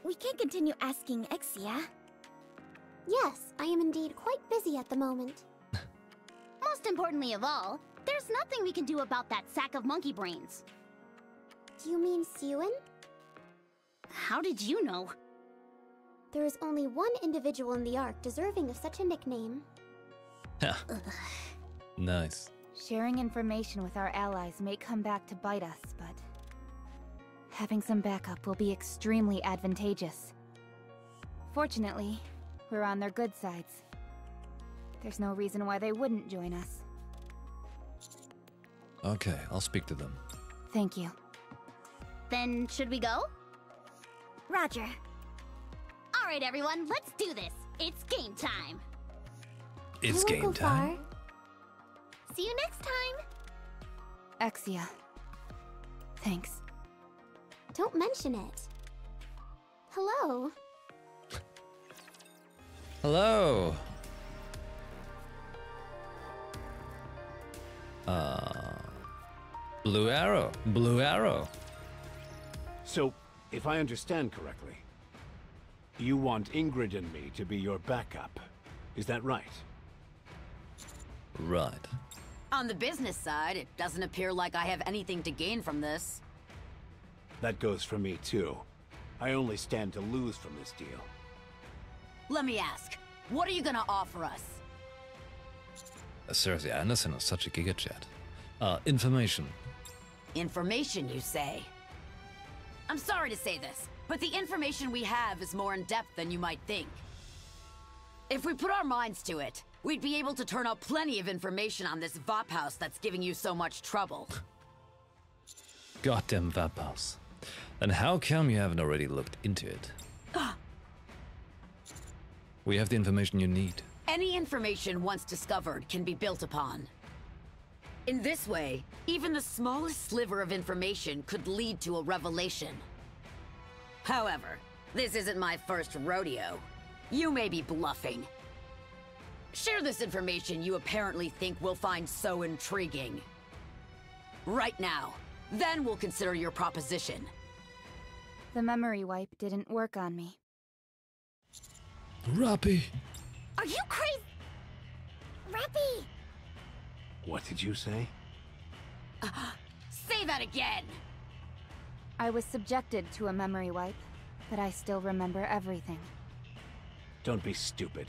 We can't continue asking Exia. Yes, I am indeed quite busy at the moment. Most importantly of all, there's nothing we can do about that sack of monkey brains. Do you mean Siwin? How did you know? There is only one individual in the Ark deserving of such a nickname. Nice. Sharing information with our allies may come back to bite us, but having some backup will be extremely advantageous. Fortunately, we're on their good sides. There's no reason why they wouldn't join us. Okay, I'll speak to them. Thank you. Then, should we go? Roger. Alright everyone, let's do this! It's game time! It's game time. See you next time! Exia. Thanks. Don't mention it. Hello. Hello. Blue Arrow. Blue Arrow. So, if I understand correctly, you want Ingrid and me to be your backup. Is that right? Right. On the business side, it doesn't appear like I have anything to gain from this. That goes for me too. I only stand to lose from this deal. Let me ask, what are you gonna offer us? Seriously, Anderson is such a gigajet. Information. Information, you say? I'm sorry to say this, but the information we have is more in-depth than you might think. If we put our minds to it, we'd be able to turn up plenty of information on this Vaphaus that's giving you so much trouble. Goddamn Vaphaus. Then how come you haven't already looked into it? We have the information you need. Any information once discovered can be built upon. In this way, even the smallest sliver of information could lead to a revelation. However, this isn't my first rodeo. You may be bluffing. Share this information you apparently think we'll find so intriguing. Right now, then we'll consider your proposition. The memory wipe didn't work on me. Rappy. Are you crazy? Rappy! What did you say? Say that again! I was subjected to a memory wipe, but I still remember everything. Don't be stupid.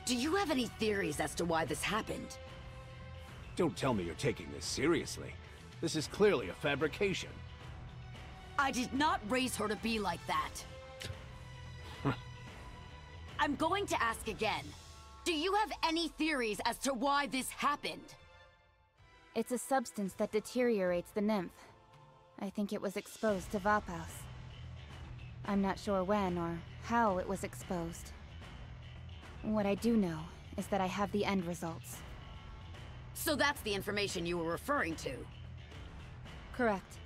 Do you have any theories as to why this happened? Don't tell me you're taking this seriously. This is clearly a fabrication. I did not raise her to be like that. I'm going to ask again. Do you have any theories as to why this happened? It's a substance that deteriorates the nymph. I think it was exposed to Vaphaus. I'm not sure when or how it was exposed. What I do know is that I have the end results. So that's the information you were referring to. Correct.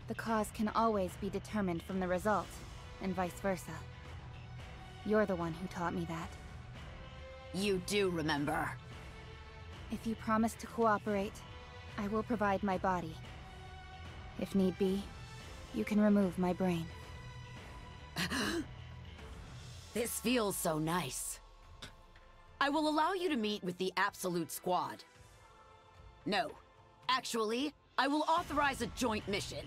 The cause can always be determined from the result, and vice versa. You're the one who taught me that. You do remember. If you promise to cooperate, I will provide my body. If need be, you can remove my brain. This feels so nice. I will allow you to meet with the Absolute Squad. No, actually, I will authorize a joint mission.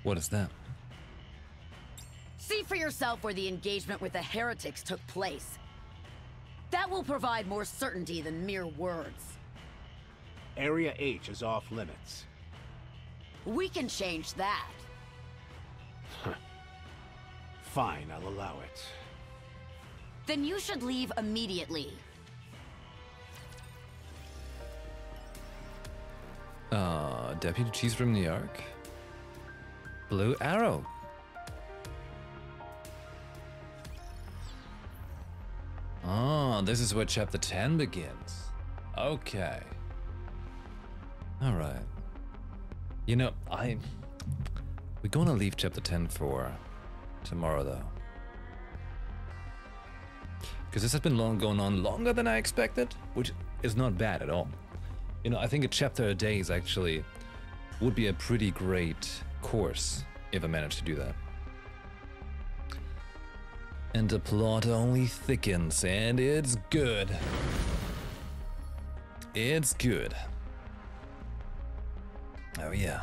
What is that? See for yourself where the engagement with the heretics took place. That will provide more certainty than mere words. Area H is off limits. We can change that. Fine, I'll allow it. Then you should leave immediately. Deputy Chief from New York? Blue Arrow. Oh, this is where Chapter 10 begins. Okay. Alright. You know, we're gonna leave Chapter 10 for tomorrow, though. Because this has been going on longer than I expected, which is not bad at all. You know, I think a chapter a day is actually would be a pretty great course if I managed to do that. And the plot only thickens, and it's good. It's good. Oh yeah.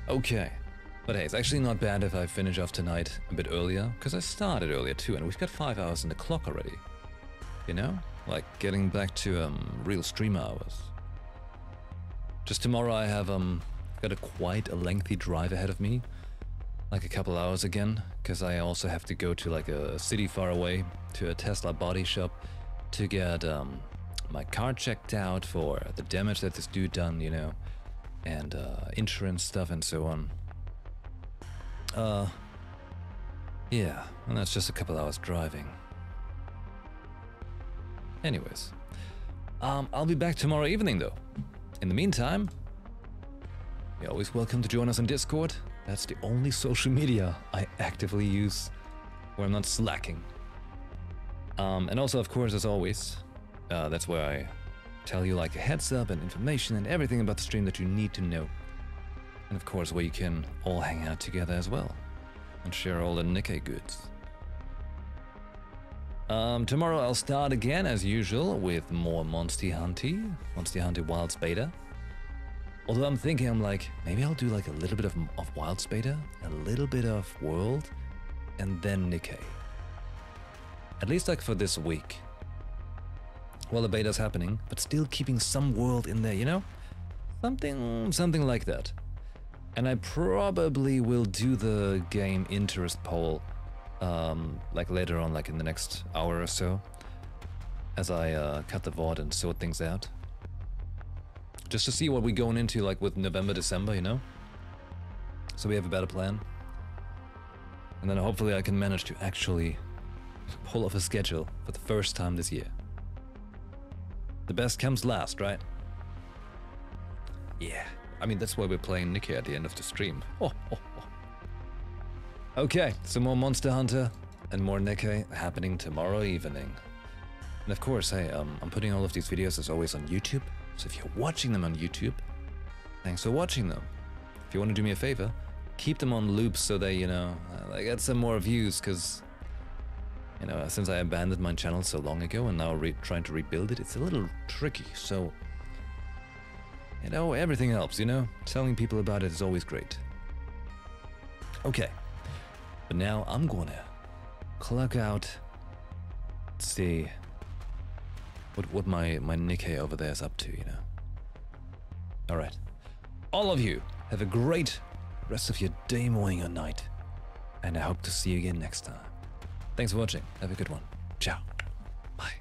Okay. But hey, it's actually not bad if I finish off tonight a bit earlier, because I started earlier too, and we've got 5 hours in the clock already. You know? Like getting back to real stream hours. Just tomorrow I have got quite a lengthy drive ahead of me. Like a couple hours again, because I also have to go to like a city far away to a Tesla body shop to get my car checked out for the damage that this dude done, you know, and insurance stuff and so on. Yeah, and that's just a couple hours driving. Anyways, I'll be back tomorrow evening though. In the meantime, you're always welcome to join us on Discord. That's the only social media I actively use where I'm not slacking. And also, of course, as always, that's where I tell you like a heads up and information and everything about the stream that you need to know. And of course, where you can all hang out together as well and share all the NIKKE goods. Tomorrow I'll start again as usual with more Monster Hunter Wilds Beta. Although I'm thinking, maybe I'll do like a little bit of Wilds Beta, a little bit of World, and then NIKKE. At least like for this week. While the beta's happening, but still keeping some World in there, you know? Something like that. And I probably will do the game interest poll like later on, like in the next hour or so, as I cut the VOD and sort things out. Just to see what we're going into like with November, December, you know? So we have a better plan. And then hopefully I can manage to actually pull off a schedule for the first time this year. The best comes last, right? Yeah. I mean, that's why we're playing NIKKE at the end of the stream. Okay, so more Monster Hunter and more NIKKE happening tomorrow evening. And of course, hey, I'm putting all of these videos as always on YouTube. So if you're watching them on YouTube, thanks for watching them. If you want to do me a favor, keep them on loop so they, you know, I get some more views, because, you know, since I abandoned my channel so long ago and now trying to rebuild it, it's a little tricky. So, you know, everything helps, you know? Telling people about it is always great. Okay. But now I'm gonna clock out, see what my NIKKE over there is up to, you know? Alright. All of you, have a great rest of your day, morning, or night. And I hope to see you again next time. Thanks for watching. Have a good one. Ciao. Bye.